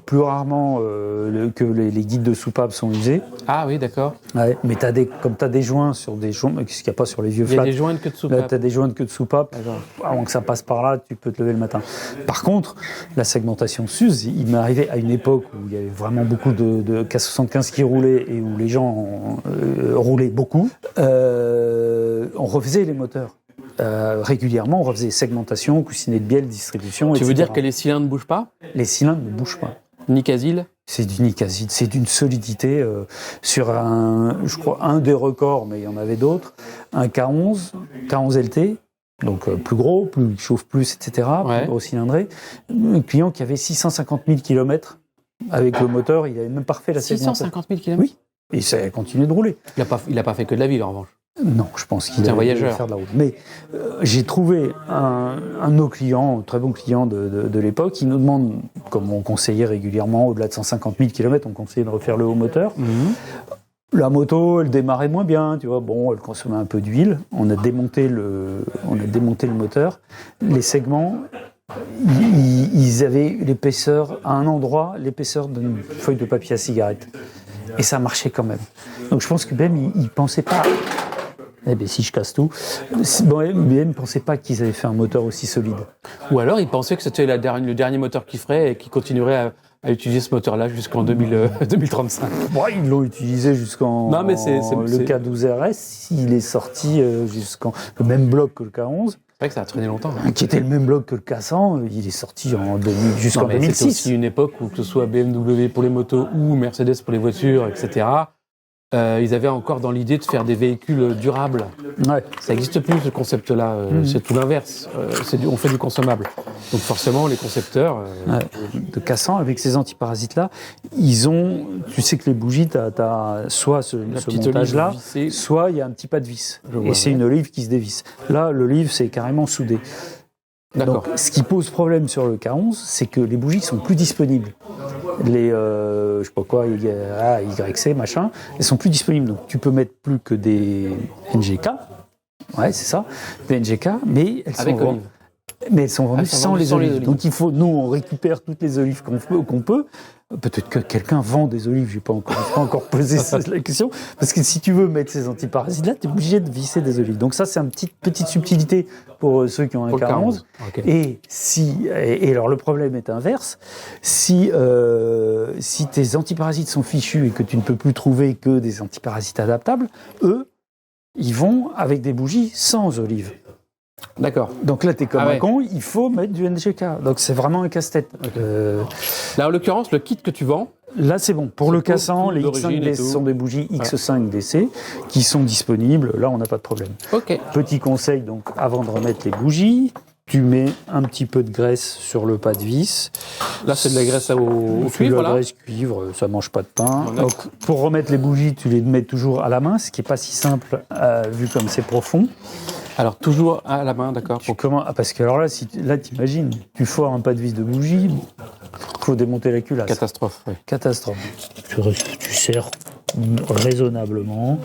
Plus rarement que les guides de soupape sont usés. Ah oui, d'accord. Ouais, mais comme tu as des joints sur des joints, ce qu'il n'y a pas sur les vieux flats. Il y a des joints de queue de soupape. Tu as des joints de queue de soupape. Avant que ça passe par là, tu peux te lever le matin. Par contre, la segmentation s'use. Il m'est arrivé à une époque où il y avait vraiment beaucoup de K75 qui roulaient et où les gens roulaient beaucoup. On refaisait les moteurs. Régulièrement, on refaisait segmentation, coussinet de bielle, distribution, etc. Tu veux dire que les cylindres ne bougent pas? Les cylindres ne bougent pas. Nicasile? C'est du nicasile, c'est d'une solidité sur je crois, un des records, mais il y en avait d'autres, un K11 LT, donc plus gros, il chauffe plus, etc., plus gros cylindré. Un client qui avait 650 000 km avec le moteur, il n'avait même pas refait la segmentation. 650 000 km? Oui, et ça a continué de rouler. Il n'a pas fait que de la ville, en revanche. Non, je pense qu'il est un voyageur. Faire de la route. Mais j'ai trouvé un de nos clients, un très bon client de l'époque, qui nous demande, comme on conseillait régulièrement, au-delà de 150 000 km, on conseillait de refaire le haut moteur. La moto, elle démarrait moins bien, tu vois. Bon, elle consommait un peu d'huile. On a démonté le moteur. Les segments, ils avaient l'épaisseur, à un endroit, l'épaisseur d'une feuille de papier à cigarette. Et ça marchait quand même. Donc je pense que BM, il pensait pas... Eh bien, si je casse tout. BM ne pensait pas qu'ils avaient fait un moteur aussi solide. Ou alors, ils pensaient que c'était le dernier moteur qu'ils ferait et qu'ils continueraient à utiliser ce moteur-là jusqu'en 2035. Bon, ils l'ont utilisé jusqu'en... Non, mais le K12RS, il est sorti jusqu'en... Le même bloc que le K11. C'est vrai que ça a traîné longtemps. Qui était le même bloc que le K100, il est sorti jusqu'en 2006. C'était aussi une époque où, que ce soit BMW pour les motos ou Mercedes pour les voitures, etc., ils avaient encore dans l'idée de faire des véhicules durables. Ouais. Ça n'existe plus, ce concept-là. C'est tout l'inverse. On fait du consommable. Donc forcément, les concepteurs... de K100, avec ces antiparasites-là, ils ont... Tu sais que les bougies, t'as soit ce montage-là, soit il y a un petit pas de vis. Et c'est une olive qui se dévisse. Là, l'olive, c'est carrément soudé. D'accord. Donc, ce qui pose problème sur le K11, c'est que les bougies sont plus disponibles. Les, je sais pas quoi, YC, machin, elles sont plus disponibles. Donc, tu peux mettre plus que des NGK. Ouais, c'est ça. Des NGK, mais elles sont... Avec olive. Mais elles sont vendues sans les olives. Donc il faut, nous, on récupère toutes les olives qu'on peut. Peut-être que quelqu'un vend des olives, je n'ai pas encore posé la question. Parce que si tu veux mettre ces antiparasites-là, tu es obligé de visser des olives. Donc ça, c'est une petite subtilité pour ceux qui ont un K11. Okay. Et alors le problème est inverse. Si tes antiparasites sont fichus et que tu ne peux plus trouver que des antiparasites adaptables, eux, ils vont avec des bougies sans olives. D'accord. Donc là, t'es comme un con, il faut mettre du NGK. Donc c'est vraiment un casse-tête. Okay. Là, en l'occurrence, le kit que tu vends... Là, c'est bon. Pour le K100, les X5DC sont des bougies X5DC qui sont disponibles. Là, on n'a pas de problème. Okay. Petit conseil, donc, avant de remettre les bougies, tu mets un petit peu de graisse sur le pas de vis. Là, c'est de la graisse au cuivre, de la graisse cuivre, ça ne mange pas de pain. Donc, pour remettre les bougies, tu les mets toujours à la main, ce qui n'est pas si simple vu comme c'est profond. Alors, toujours à la main, d'accord. Parce que alors là, t'imagines, tu foires un pas de vis de bougie, il faut démonter la culasse. Catastrophe, oui. Catastrophe. Tu serres raisonnablement.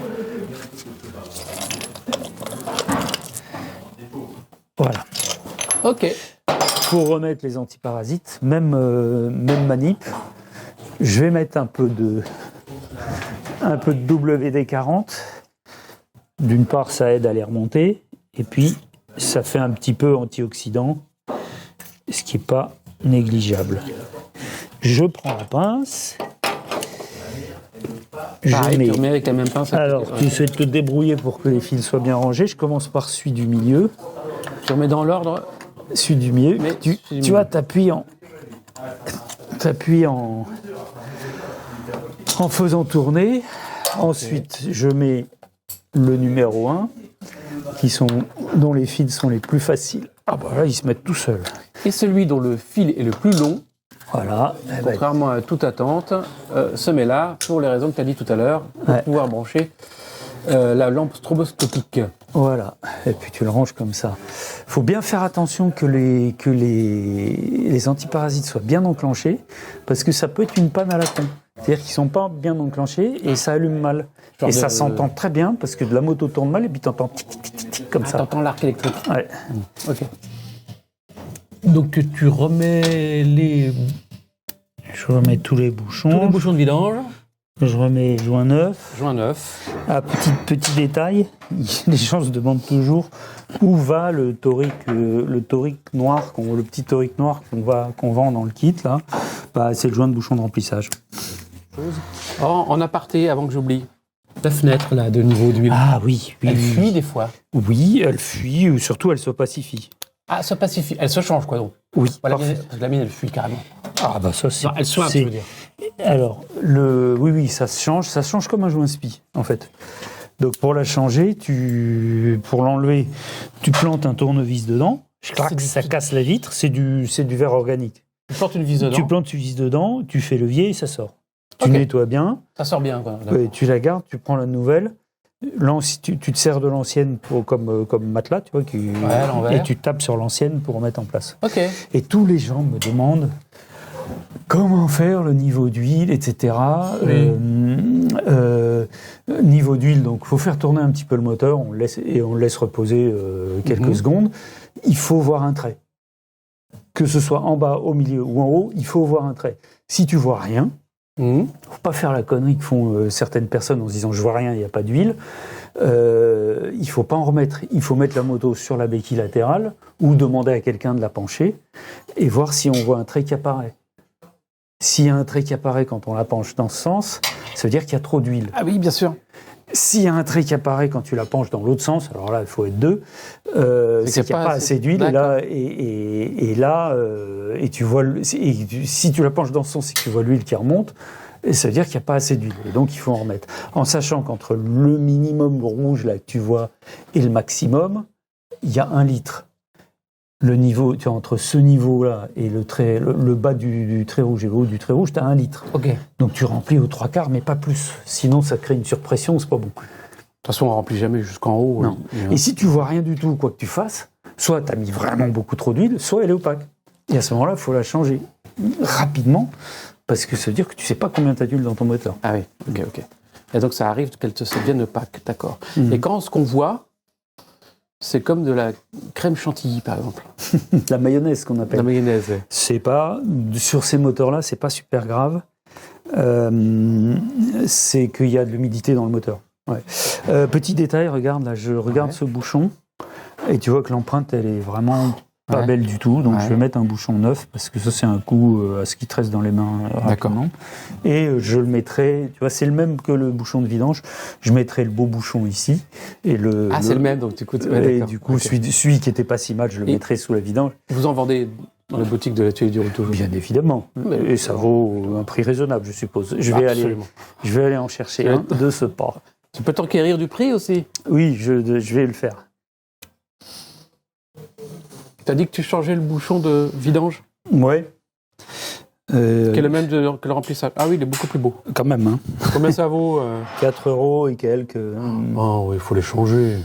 Voilà. Ok. Pour remettre les antiparasites, même manip, je vais mettre un peu de WD-40. D'une part, ça aide à les remonter. Et puis, ça fait un petit peu antioxydant, ce qui n'est pas négligeable. Je prends la pince. Pareil, tu remets avec la même pince. Alors, tu essaies de te débrouiller pour que les fils soient bien rangés. Je commence par celui du milieu. Tu remets dans l'ordre. Celui du milieu. Tu vois, t'appuies en faisant tourner. Ensuite, je mets le numéro 1. Dont les fils sont les plus faciles. Ah bah là, ils se mettent tout seuls. Et celui dont le fil est le plus long, voilà. Contrairement à toute attente, se met là, pour les raisons que tu as dit tout à l'heure, pour pouvoir brancher la lampe stroboscopique. Voilà, et puis tu le ranges comme ça. Il faut bien faire attention que les antiparasites soient bien enclenchés, parce que ça peut être une panne à la con. C'est-à-dire qu'ils ne sont pas bien enclenchés et ça allume mal. Et ça s'entend très bien, parce que de la moto tourne mal et puis tu entends tic comme ça. Tu entends l'arc électrique. Ouais. Ok. Donc tu remets les... Je remets tous les bouchons. Tous les bouchons de vidange. Je remets joint neuf. Joint neuf. Ah, petit détail, les gens se demandent toujours où va le torique noir, le petit torique noir qu'on vend dans le kit là. Bah, c'est le joint de bouchon de remplissage. Oh, en aparté, avant que j'oublie, la fenêtre là de niveau d'huile. Ah oui. Elle fuit des fois. Oui, elle fuit, ou surtout elle se pacifie. Ah, se pacifie. Elle se change quoi donc. Oui. Voilà, parce que la mienne elle fuit carrément. Ah bah ça c'est. Non, elle soigne, je veux dire. Alors oui, ça se change comme un joint spi en fait. Donc pour la changer, pour l'enlever, tu plantes un tournevis dedans. Ça casse la vitre. C'est du verre organique. Tu plantes une vis dedans. Tu plantes une vis dedans, tu fais levier et ça sort. Tu nettoies bien. Ça sort bien quoi. Tu la gardes, tu prends la nouvelle. Tu te sers de l'ancienne comme matelas, tu vois, et tu tapes sur l'ancienne pour remettre en place. Ok. Et tous les gens me demandent comment faire le niveau d'huile, etc. Oui. Niveau d'huile, donc il faut faire tourner un petit peu le moteur, on le laisse reposer quelques secondes. Il faut voir un trait. Que ce soit en bas, au milieu ou en haut, il faut voir un trait. Si tu vois rien, faut pas faire la connerie que font certaines personnes en se disant je vois rien, il n'y a pas d'huile. Il faut pas en remettre. Il faut mettre la moto sur la béquille latérale ou demander à quelqu'un de la pencher et voir si on voit un trait qui apparaît. S'il y a un trait qui apparaît quand on la penche dans ce sens, ça veut dire qu'il y a trop d'huile. Ah oui, bien sûr. S'il y a un trait qui apparaît quand tu la penches dans l'autre sens, alors là, il faut être deux, c'est qu'il n'y a pas assez d'huile. Et tu vois, si tu la penches dans ce sens, c'est que tu vois l'huile qui remonte, et ça veut dire qu'il n'y a pas assez d'huile. Et donc, il faut en remettre. En sachant qu'entre le minimum rouge là, que tu vois et le maximum, il y a 1 litre. Le niveau, tu vois, entre ce niveau-là et le bas du trait rouge et le haut du trait rouge, tu as 1 litre. Okay. Donc tu remplis aux 3/4, mais pas plus. Sinon, ça crée une surpression, c'est pas bon. De toute façon, on ne remplit jamais jusqu'en haut. Non. Et si tu vois rien du tout, quoi que tu fasses, soit tu as mis vraiment beaucoup trop d'huile, soit elle est opaque. Et à ce moment-là, il faut la changer rapidement, parce que ça veut dire que tu ne sais pas combien tu as d'huile dans ton moteur. Ah oui, ok. Et donc ça arrive qu'elle se devienne opaque, d'accord. Et quand ce qu'on voit, c'est comme de la crème chantilly, par exemple. La mayonnaise qu'on appelle. La mayonnaise, ouais. C'est pas, sur ces moteurs-là, c'est pas super grave. C'est qu'il y a de l'humidité dans le moteur. Ouais. Petit détail, regarde, là, je regarde ce bouchon et tu vois que l'empreinte, elle est vraiment pas belle du tout. Donc je vais mettre un bouchon neuf parce que ça, c'est un coup à ce qui te reste dans les mains rapidement. Et je le mettrai, tu vois, c'est le même que le bouchon de vidange. Je mettrai le beau bouchon ici. Et c'est le même, donc du coup... et du coup, celui qui était pas si mal, je le mettrai sous la vidange. Vous en vendez dans les boutiques de l'atelier du Roule toujours? Bien évidemment. Et ça vaut un prix raisonnable, je suppose. Je vais aller en chercher un de ce pas. Tu peux t'enquérir du prix aussi? Oui, je vais le faire. Tu as dit que tu changeais le bouchon de vidange? Ouais. Qui est le même que le remplissage. Ah oui, il est beaucoup plus beau. Quand même, hein. Combien ça vaut 4 € et quelques. Oh, oui, il faut les changer.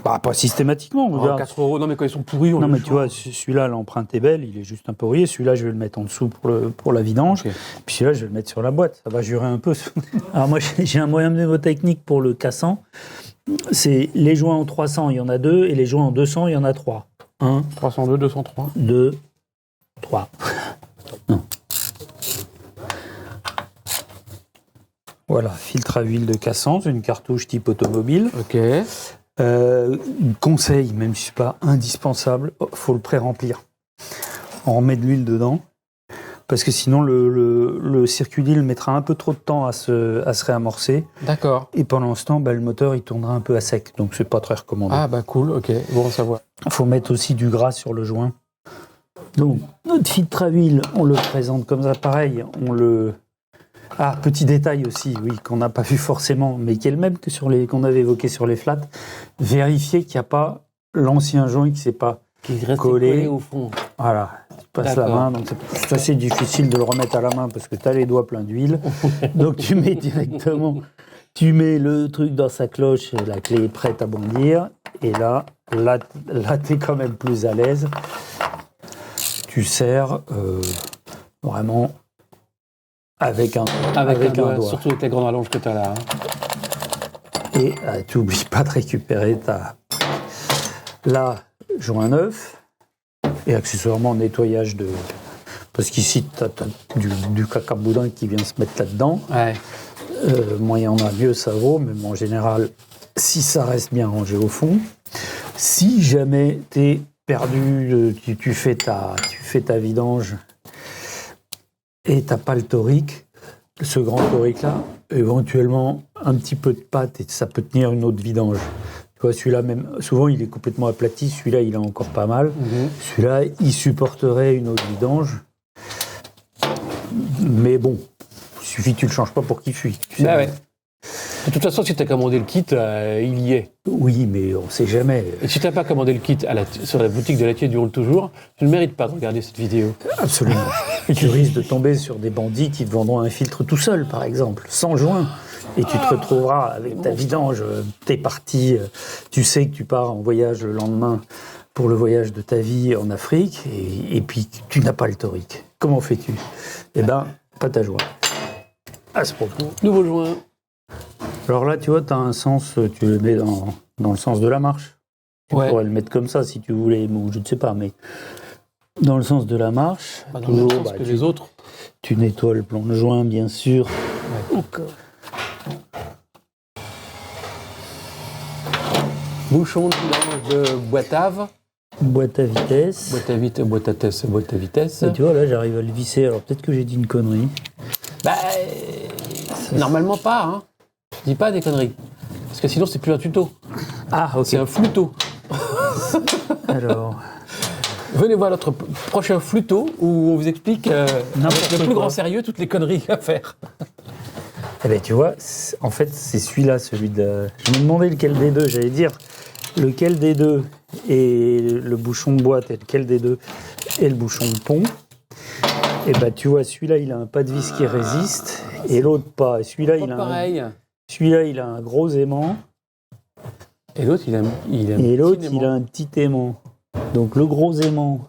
Bah, pas systématiquement, regarde. 4 €, non mais quand ils sont pourris, on Non, les mais change. tu vois, celui-là, l'empreinte est belle, il est juste un peu rouillé. Celui-là, je vais le mettre en dessous pour la vidange. Okay. Puis celui-là, je vais le mettre sur la boîte. Ça va jurer un peu. Alors moi, j'ai un moyen mnémotechnique pour le cassant. C'est les joints en 300, il y en a 2, et les joints en 200, il y en a 3. 1, 302, 203. 2, 3. Non. Voilà, filtre à huile de cassant, une cartouche type automobile. Ok. Conseil, même si c'est pas indispensable, faut le pré-remplir. On remet de l'huile dedans, parce que sinon le circuit d'huile mettra un peu trop de temps à se réamorcer. D'accord. Et pendant ce temps, le moteur il tournera un peu à sec, donc c'est pas très recommandé. Ah bah cool, ok, bon à savoir. Il faut mettre aussi du gras sur le joint. Donc notre filtre à huile, on le présente comme ça, pareil, Ah, petit détail aussi, oui, qu'on n'a pas vu forcément, mais qui est le même que qu'on avait évoqué sur les flats. Vérifier qu'il n'y a pas l'ancien joint qui ne s'est pas collé au fond. Voilà, tu passes la main, donc c'est assez difficile de le remettre à la main parce que tu as les doigts pleins d'huile. Donc tu mets directement, tu mets le truc dans sa cloche, la clé est prête à bondir, et là tu es quand même plus à l'aise. Tu serres vraiment... Avec un doigt. Surtout avec la grande rallonge que tu as là. Et tu n'oublies pas de récupérer la joint neuf et accessoirement nettoyage de... Parce qu'ici, tu as du cacaboudin qui vient se mettre là-dedans. Ouais. Moins il y en a, mieux ça vaut. Mais en général, si ça reste bien rangé au fond, si jamais tu es perdu, tu fais ta vidange... Et t'as pas le torique, ce grand torique-là, éventuellement un petit peu de pâte et ça peut tenir une autre vidange. Tu vois, celui-là même, souvent il est complètement aplati, celui-là il est encore pas mal. Mm-hmm. Celui-là, il supporterait une autre vidange. Mais bon, il suffit que tu le changes pas pour qu'il fuit. Bah ouais. De toute façon, si tu as commandé le kit, il y est. Oui, mais on ne sait jamais. Et si tu n'as pas commandé le kit sur la boutique de l'atelier du Roule toujours, tu ne mérites pas de regarder cette vidéo. Absolument. Tu risques de tomber sur des bandits qui te vendront un filtre tout seul, par exemple, sans joint. Et tu te retrouveras avec ta vidange, t'es parti, tu sais que tu pars en voyage le lendemain pour le voyage de ta vie en Afrique, et puis tu n'as pas le torique. Comment fais-tu ? Eh bien, pas ta joie. À ce propos. Nouveau joint. Alors là, tu vois, tu as un sens, tu le mets dans le sens de la marche. Tu pourrais le mettre comme ça si tu voulais, ou je ne sais pas, mais dans le sens de la marche. Dans le même sens que les autres. Tu nettoies le plonge-joint, bien sûr. Ouais. Encore. Bouchon de boîte à boîte à vitesse. Boîte à vitesse. Et tu vois, là, j'arrive à le visser. Alors, peut-être que j'ai dit une connerie. Bah, normalement pas, hein. Dis pas des conneries. Parce que sinon, c'est plus un tuto. Ah, ok. C'est un fluto. Alors... Venez voir notre prochain fluto où on vous explique avec le plus grand sérieux toutes les conneries à faire. Eh bien, tu vois, en fait, c'est celui-là, celui de... Je me demandais lequel des deux, j'allais dire lequel des deux est le bouchon de boîte et lequel des deux est le bouchon de pont. Et bien, tu vois, celui-là, il a un pas de vis qui résiste et l'autre pas. Et celui-là, il a un gros aimant. Et l'autre, il a un petit aimant. Donc, le gros aimant,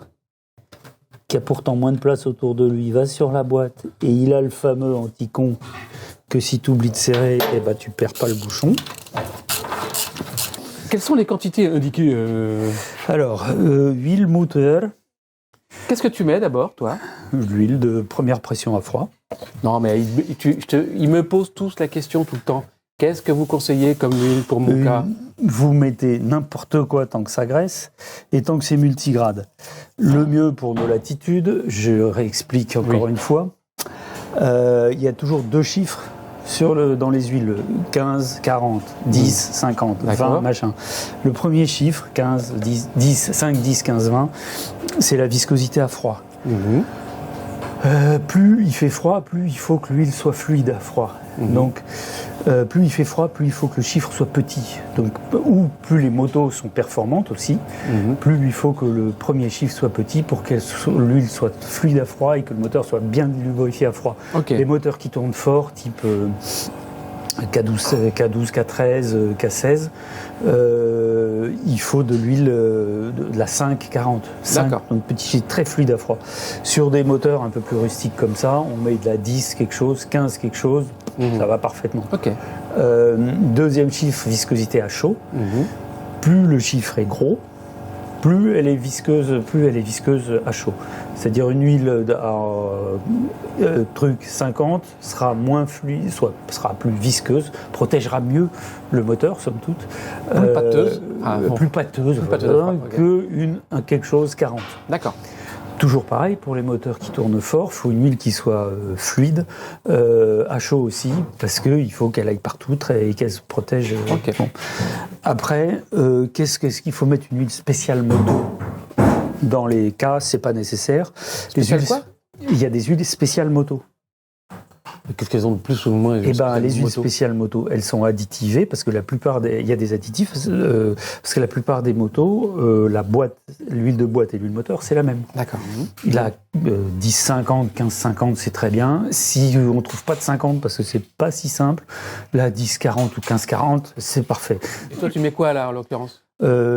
qui a pourtant moins de place autour de lui, va sur la boîte et il a le fameux anti-con que si tu oublies de serrer, eh ben, tu perds pas le bouchon. Quelles sont les quantités indiquées Alors, huile moteur, Qu'est-ce que tu mets d'abord, toi? L'huile de première pression à froid. Non, mais ils me posent tous la question tout le temps. Qu'est-ce que vous conseillez comme huile pour mon cas? Vous mettez n'importe quoi tant que ça graisse et tant que c'est multigrade. Le mieux pour nos latitudes, je réexplique encore une fois, il y a toujours 2 chiffres dans les huiles, 15, 40, 10, 50, 20, machin. Le premier chiffre, 15, 10, 5, 10, 15, 20, c'est la viscosité à froid. Plus il fait froid, plus il faut que l'huile soit fluide à froid. Donc, plus il fait froid, plus il faut que le chiffre soit petit. Donc, ou plus les motos sont performantes aussi, plus il faut que le premier chiffre soit petit pour que l'huile soit fluide à froid et que le moteur soit bien lubrifié à froid. Les moteurs qui tournent fort, type K12, K13, K16, il faut de l'huile de la 5-40. Donc petit chiffre très fluide à froid. Sur des moteurs un peu plus rustiques comme ça, on met de la 10 quelque chose, 15 quelque chose, ça va parfaitement. Deuxième chiffre, viscosité à chaud. Plus le chiffre est gros, plus elle est visqueuse à chaud. C'est-à-dire une huile truc 50 sera moins fluide, sera plus visqueuse, protégera mieux le moteur, somme toute. Plus pâteuse que quelque chose 40. D'accord. Toujours pareil pour les moteurs qui tournent fort, il faut une huile qui soit fluide, à chaud aussi, parce qu'il faut qu'elle aille partout et qu'elle se protège. Bon. Après, qu'est-ce qu'il faut mettre une huile spéciale moto? Dans les cas, c'est pas nécessaire. Il y a des huiles spéciales moto. Qu'est-ce qu'elles ont de plus ou de moins? Les huiles spéciales moto, elles sont additivées parce que il y a des additifs parce que la plupart des motos, l'huile de boîte et l'huile moteur, c'est la même. D'accord. La 10-50, 15-50, c'est très bien. Si on ne trouve pas de 50 parce que c'est pas si simple, la 10-40 ou 15-40, c'est parfait. Et toi, tu mets quoi là en l'occurrence?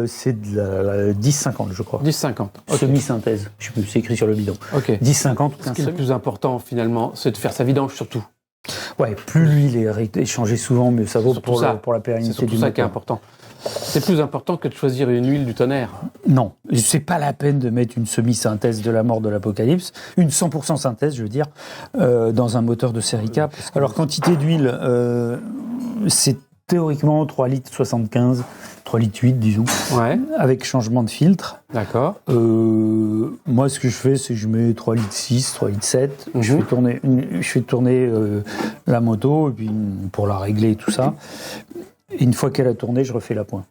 C'est de la 10-50, je crois. 10-50. Semi-synthèse. Je sais plus, c'est écrit sur le bidon. 10-50. Ce qui est le plus important, finalement, c'est de faire sa vidange, surtout. Ouais, plus l'huile est échangée souvent, mieux ça vaut pour la pérennité du moteur. C'est ça qui est important. C'est plus important que de choisir une huile du tonnerre. Non, c'est pas la peine de mettre une semi-synthèse de la mort de l'Apocalypse, une 100% synthèse, je veux dire, dans un moteur de série K. Alors, quantité d'huile, c'est théoriquement 3 litres 75, 3 litres 8, disons, avec changement de filtre. D'accord. Moi, ce que je fais, c'est que je mets 3 litres 6, 3 litres 7. Je fais tourner la moto et puis, pour la régler et tout ça. Et une fois qu'elle a tourné, je refais la pointe.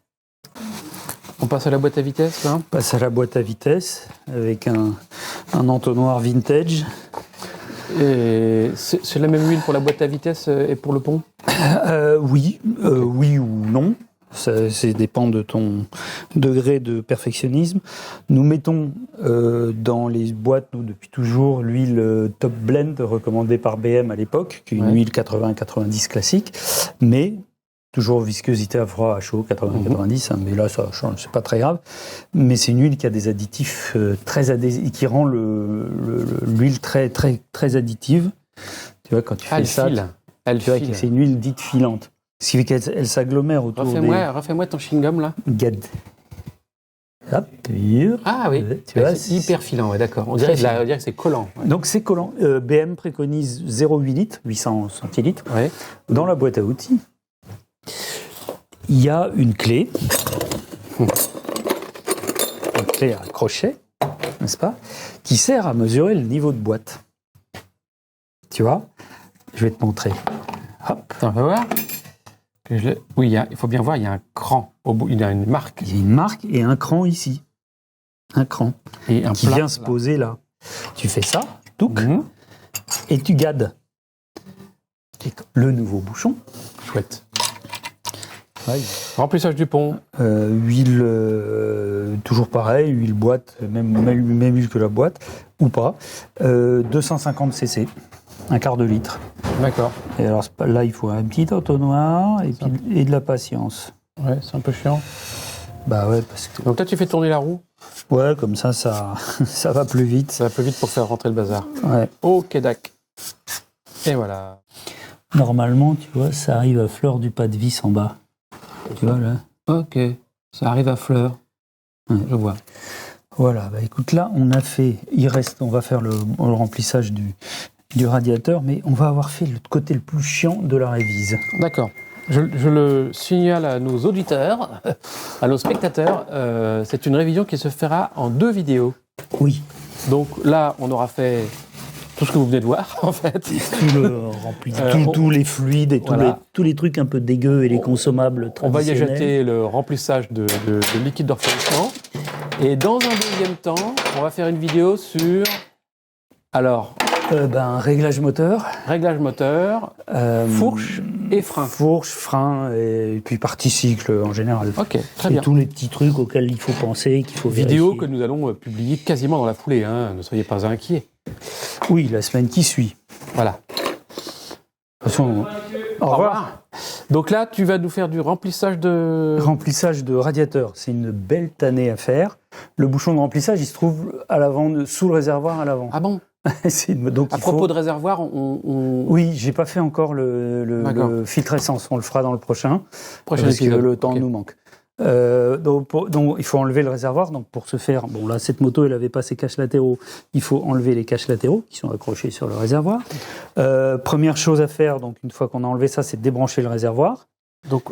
On passe à la boîte à vitesse, là? On passe à la boîte à vitesse avec un entonnoir vintage. Et c'est la même huile pour la boîte à vitesse et pour le pont? Oui ou non. Ça dépend de ton degré de perfectionnisme. Nous mettons dans les boîtes, nous, depuis toujours, l'huile Top Blend recommandée par BM à l'époque, qui est une huile 80-90 classique, mais toujours viscosité à froid, à chaud, 80-90, mais là, ça change, c'est pas très grave. Mais c'est une huile qui a des additifs très adhésifs, qui rend l'huile très, très, très additive. Tu vois, quand tu fais ça, tu vois que c'est une huile dite filante. Ce qui fait qu'elle s'agglomère autour Refais-moi ton chewing-gum, là. Gad. Hop, ah oui, tu vois, c'est hyper filant, d'accord. On dirait que c'est collant. Ouais. Donc c'est collant. BM préconise 0,8 litres, 800 centilitres. Dans la boîte à outils, il y a une clé. Une clé à crochet, n'est-ce pas, qui sert à mesurer le niveau de boîte. Tu vois? Je vais te montrer. Hop. On va voir. Oui, il faut bien voir, il y a un cran au bout, il y a une marque. Il y a une marque et un cran ici. Un cran. Et un qui plat, vient se poser là. Tu fais ça, touc, et tu gades. Le nouveau bouchon. Chouette. Remplissage du pont. Huile, toujours pareil, huile boîte, même huile que la boîte, ou pas. 250 cc, un quart de litre. D'accord. Et alors là, il faut un petit entonnoir et de la patience. Ouais, c'est un peu chiant. Bah ouais, parce que... Donc là, tu fais tourner la roue? Ouais, comme ça va plus vite. Ça va plus vite pour faire rentrer le bazar. Ouais. Ok, d'accord. Et voilà. Normalement, tu vois, ça arrive à fleur du pas de vis en bas. Tu vois, là? Ok, ça arrive à fleur. Ouais. Je vois. Voilà, bah écoute, là, on va faire le remplissage du radiateur, mais on va avoir fait le côté le plus chiant de la révise. D'accord. Je le signale à nos auditeurs, à nos spectateurs, c'est une révision qui se fera en 2 vidéos. Oui. Donc là, on aura fait tout ce que vous venez de voir, en fait. Tout le tous les fluides et tous les trucs un peu dégueux et les consommables on va y traditionnels. ajouter le remplissage de liquide de refroidissement. Et dans un deuxième temps, on va faire une vidéo sur... Alors, réglage moteur. réglage moteur, fourche et frein. Fourche, frein et puis partie cycle en général. Ok, très et bien. tous les petits trucs auxquels il faut penser, qu'il faut Vidéo vérifier. que nous allons publier quasiment dans la foulée, hein, ne soyez pas inquiets. Oui, la semaine qui suit. Voilà. De toute façon, au revoir. Donc là, tu vas nous faire du remplissage de... Remplissage de radiateur, c'est une belle tannée à faire. Le bouchon de remplissage, il se trouve à l'avant, sous le réservoir à l'avant. Ah bon? Donc À propos de réservoir, on... Oui, j'ai pas fait encore le filtre essence. On le fera dans le prochain Prochain parce que épisode. le temps nous manque. Donc, il faut enlever le réservoir. Donc, pour ce faire, bon là, cette moto, elle avait pas ses caches latéraux. Il faut enlever les caches latéraux qui sont accrochés sur le réservoir. Première chose à faire, donc une fois qu'on a enlevé ça, c'est de débrancher le réservoir. Donc,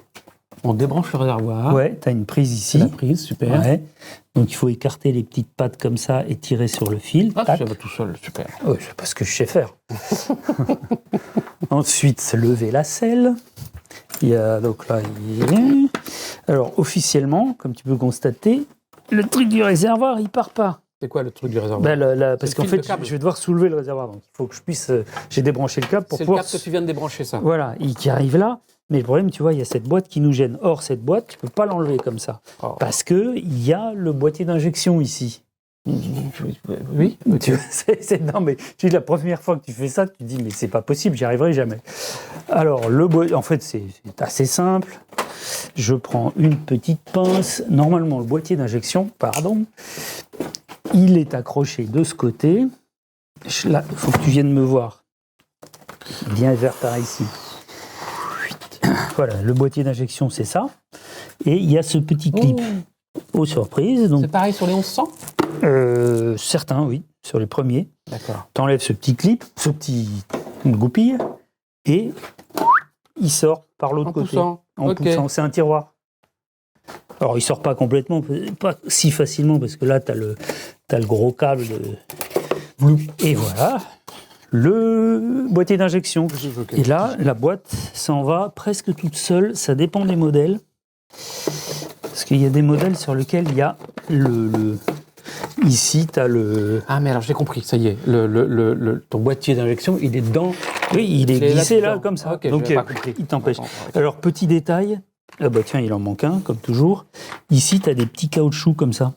on débranche le réservoir. Ouais, t'as une prise ici. C'est la prise, super. Ouais. Donc, il faut écarter les petites pattes comme ça et tirer sur le fil. Ah, Tac. ça va tout seul, super. Oui, c'est pas ce que je sais faire. Ensuite, lever la selle. Il y a donc là. Alors officiellement, comme tu peux constater, le truc du réservoir, il part pas. C'est quoi le truc du réservoir? Parce le qu'en fil fait, de câble. je vais devoir soulever le réservoir. Donc il faut que je puisse. J'ai débranché le câble pour C'est le pouvoir. câble que tu viens de débrancher, ça. Voilà, qui arrive là. Mais le problème, tu vois, il y a cette boîte qui nous gêne. Or, cette boîte, tu peux pas l'enlever comme ça, parce que il y a le boîtier d'injection ici. Oui. Tu- non, mais tu dis, la première fois que tu fais ça, tu te dis, mais c'est pas possible, j'y arriverai jamais. Alors, en fait, c'est assez simple. Je prends une petite pince. Normalement, le boîtier d'injection, il est accroché de ce côté. Là, il faut que tu viennes me voir. Viens vers par ici. Voilà, le boîtier d'injection, c'est ça. Et il y a ce petit clip. Aux surprises. Donc, C'est pareil sur les 1100? certains, oui, sur les premiers. D'accord. T'enlèves ce petit clip, ce petit goupille, et il sort par l'autre En côté. poussant. En Ok. poussant. C'est un tiroir. Alors, il sort pas complètement, pas si facilement, parce que là, t'as le gros câble. Et voilà, le boîtier d'injection. Ok. Et là, la boîte s'en va presque toute seule. Ça dépend des modèles. Parce qu'il y a des modèles sur lesquels il y a Ici, tu as le... Ah, mais alors j'ai compris, ça y est. Ton boîtier d'injection, il est dans... Oui, il est glissé là, comme ça. Ok, donc, j'avais pas compris. il t'empêche. D'accord, ok. Alors, petit détail. Ah bah tiens, il en manque un, comme toujours. Ici, tu as des petits caoutchoucs comme ça,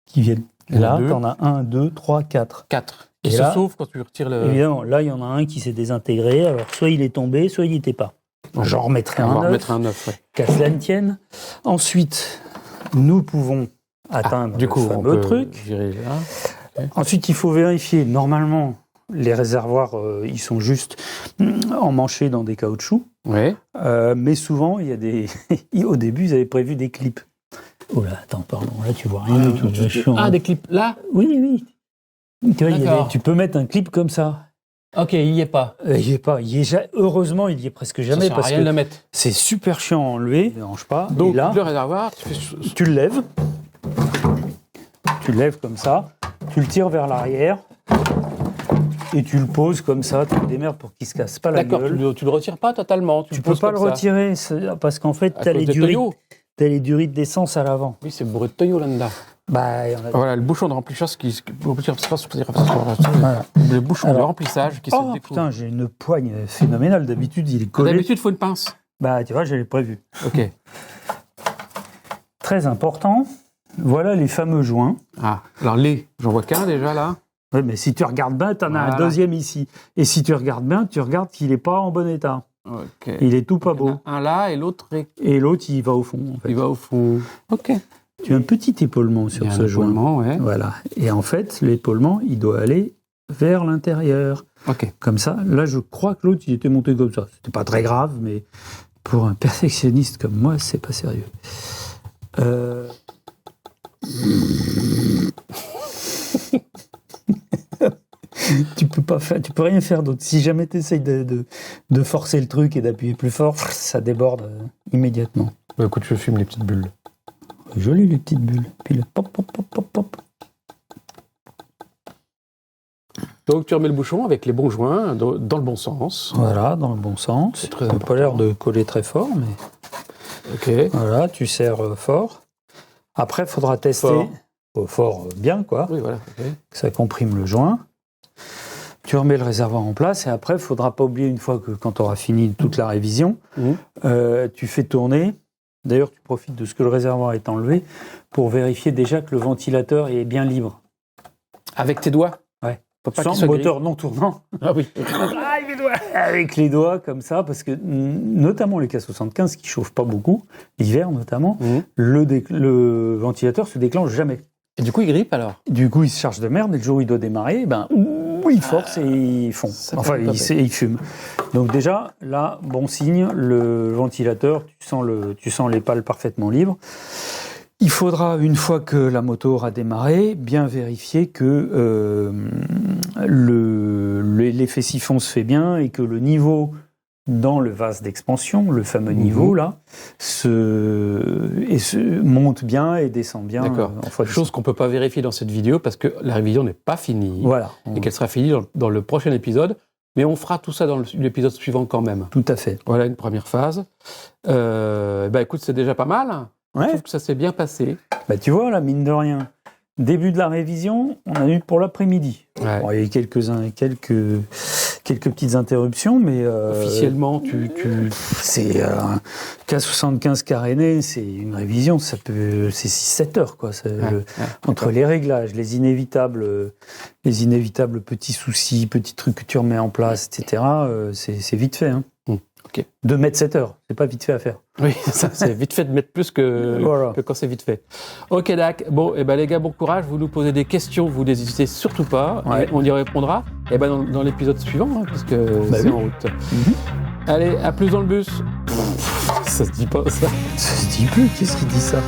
qui viennent. Il y en a Là, deux. tu en as 1, 2, 3, 4. 4. Et Qui se là, sauve quand tu retires le... Évidemment, là, il y en a un qui s'est désintégré. Alors, soit il est tombé, soit il n'y était pas. J'en remettrai On va un neuf, remettre un 9, ouais. qu'à cela ne tienne. Ensuite, nous pouvons atteindre Du coup, le on fameux peut truc. virer là. Ensuite, il faut vérifier. Normalement, les réservoirs, ils sont juste emmanchés dans des caoutchoucs. Oui. Mais souvent, il y a des... Au début, ils avaient prévu des clips. Oh là, attends, pardon. Là, tu vois rien du tout. Là, je suis en- des clips là? Oui, oui. Tu vois, il y a D'accord. tu peux mettre un clip comme ça. Ok, il y est pas. Il y est pas. Heureusement, il y est presque jamais Ça sert à parce rien de que le mettre. c'est super chiant à enlever. Ça ne dérange pas. Donc, Et là, le réservoir, tu fais... tu le lèves. Tu le lèves comme ça. Tu le tires vers l'arrière. Et tu le poses comme ça. Tu te démerdes pour qu'il se casse pas la D'accord, gueule. tu le retires pas totalement. Tu peux pas le retirer parce qu'en fait, tu as les durites d'essence à l'avant. Oui, c'est bourré de Toyo là-dedans. Bah, il y en a- Voilà, le bouchon de remplissage Voilà. le bouchon de Alors. remplissage qui se Oh découvre. putain, j'ai une poigne phénoménale. D'habitude, il est collé. D'habitude, il faut une pince. Bah, tu vois, j'avais prévu. Ok. Très important. Voilà les fameux joints. Ah, alors j'en vois qu'un déjà là. Ouais, mais si tu regardes bien, tu en as un Voilà. deuxième ici. Et si tu regardes bien, tu regardes qu'il n'est pas en bon état. Ok. Il est tout pas Il y en beau. a un là et l'autre Et l'autre, il va au fond. En fait. il va au fond. Ok. Tu as un petit épaulement Il sur y a ce un joint. épaulement, ouais. Voilà. Et en fait, l'épaulement, il doit aller vers l'intérieur. Ok. Comme ça. Là, je crois que l'autre, il était monté comme ça. C'était pas très grave, mais pour un perfectionniste comme moi, c'est pas sérieux. Tu peux rien faire d'autre. Si jamais tu essayes de forcer le truc et d'appuyer plus fort, ça déborde immédiatement. Bah, écoute, je fume les petites bulles. Joli les petites bulles. Puis le pop, pop, pop, pop, pop. Donc tu remets le bouchon avec les bons joints dans le bon sens. Voilà, dans le bon sens. C'est très Ça n'a important. pas l'air de coller très fort, mais Ok. voilà, tu serres fort. Après, il faudra tester. Fort bien, quoi. Oui, voilà. Ok. Que ça comprime le joint. Tu remets le réservoir en place et après, il ne faudra pas oublier, une fois que quand tu auras fini toute la révision, tu fais tourner. D'ailleurs, tu profites de ce que le réservoir est enlevé pour vérifier déjà que le ventilateur est bien libre. Avec tes doigts. Ouais. Faut pas Sans qu'il soit moteur non tournant. Ah oui. Avec les doigts, comme ça, parce que notamment les K75 qui ne chauffent pas beaucoup, l'hiver notamment, le ventilateur se déclenche jamais. Et du coup, il grippe alors. Du coup, il se charge de merde et le jour où il doit démarrer, il force et il fond. Enfin, il fume. Donc déjà, là, bon signe, le ventilateur, tu sens les pales parfaitement libres. Il faudra, une fois que la moto aura démarré, bien vérifier que l'effet siphon se fait bien et que le niveau dans le vase d'expansion, le fameux niveau là, monte bien et descend bien. D'accord. Chose qu'on ne peut pas vérifier dans cette vidéo parce que la révision n'est pas finie. Voilà. Et qu'elle sera finie dans le prochain épisode. Mais on fera tout ça dans l'épisode suivant quand même. Tout à fait. Voilà une première phase. Écoute, c'est déjà pas mal. Ouais. Je trouve que ça s'est bien passé. Tu vois, là, mine de rien, début de la révision, on a eu pour l'après-midi. Ouais. Bon, il y a eu quelques petites interruptions, mais... Officiellement, c'est un K75 caréné, c'est une révision, c'est 6-7 heures, quoi. Entre les réglages, les inévitables petits soucis, petits trucs que tu remets en place, etc., c'est vite fait. Hein. Okay. De mettre 7 heures, c'est pas vite fait à faire. Oui, ça, c'est vite fait de mettre plus que quand c'est vite fait. Ok, Dac. Bon, les gars, bon courage. Vous nous posez des questions, vous n'hésitez surtout pas. Ouais. Et on y répondra dans l'épisode suivant, hein, puisque c'est en route. Allez, à plus dans le bus. Ça se dit pas, ça. Ça se dit plus, qu'est-ce qui dit ça?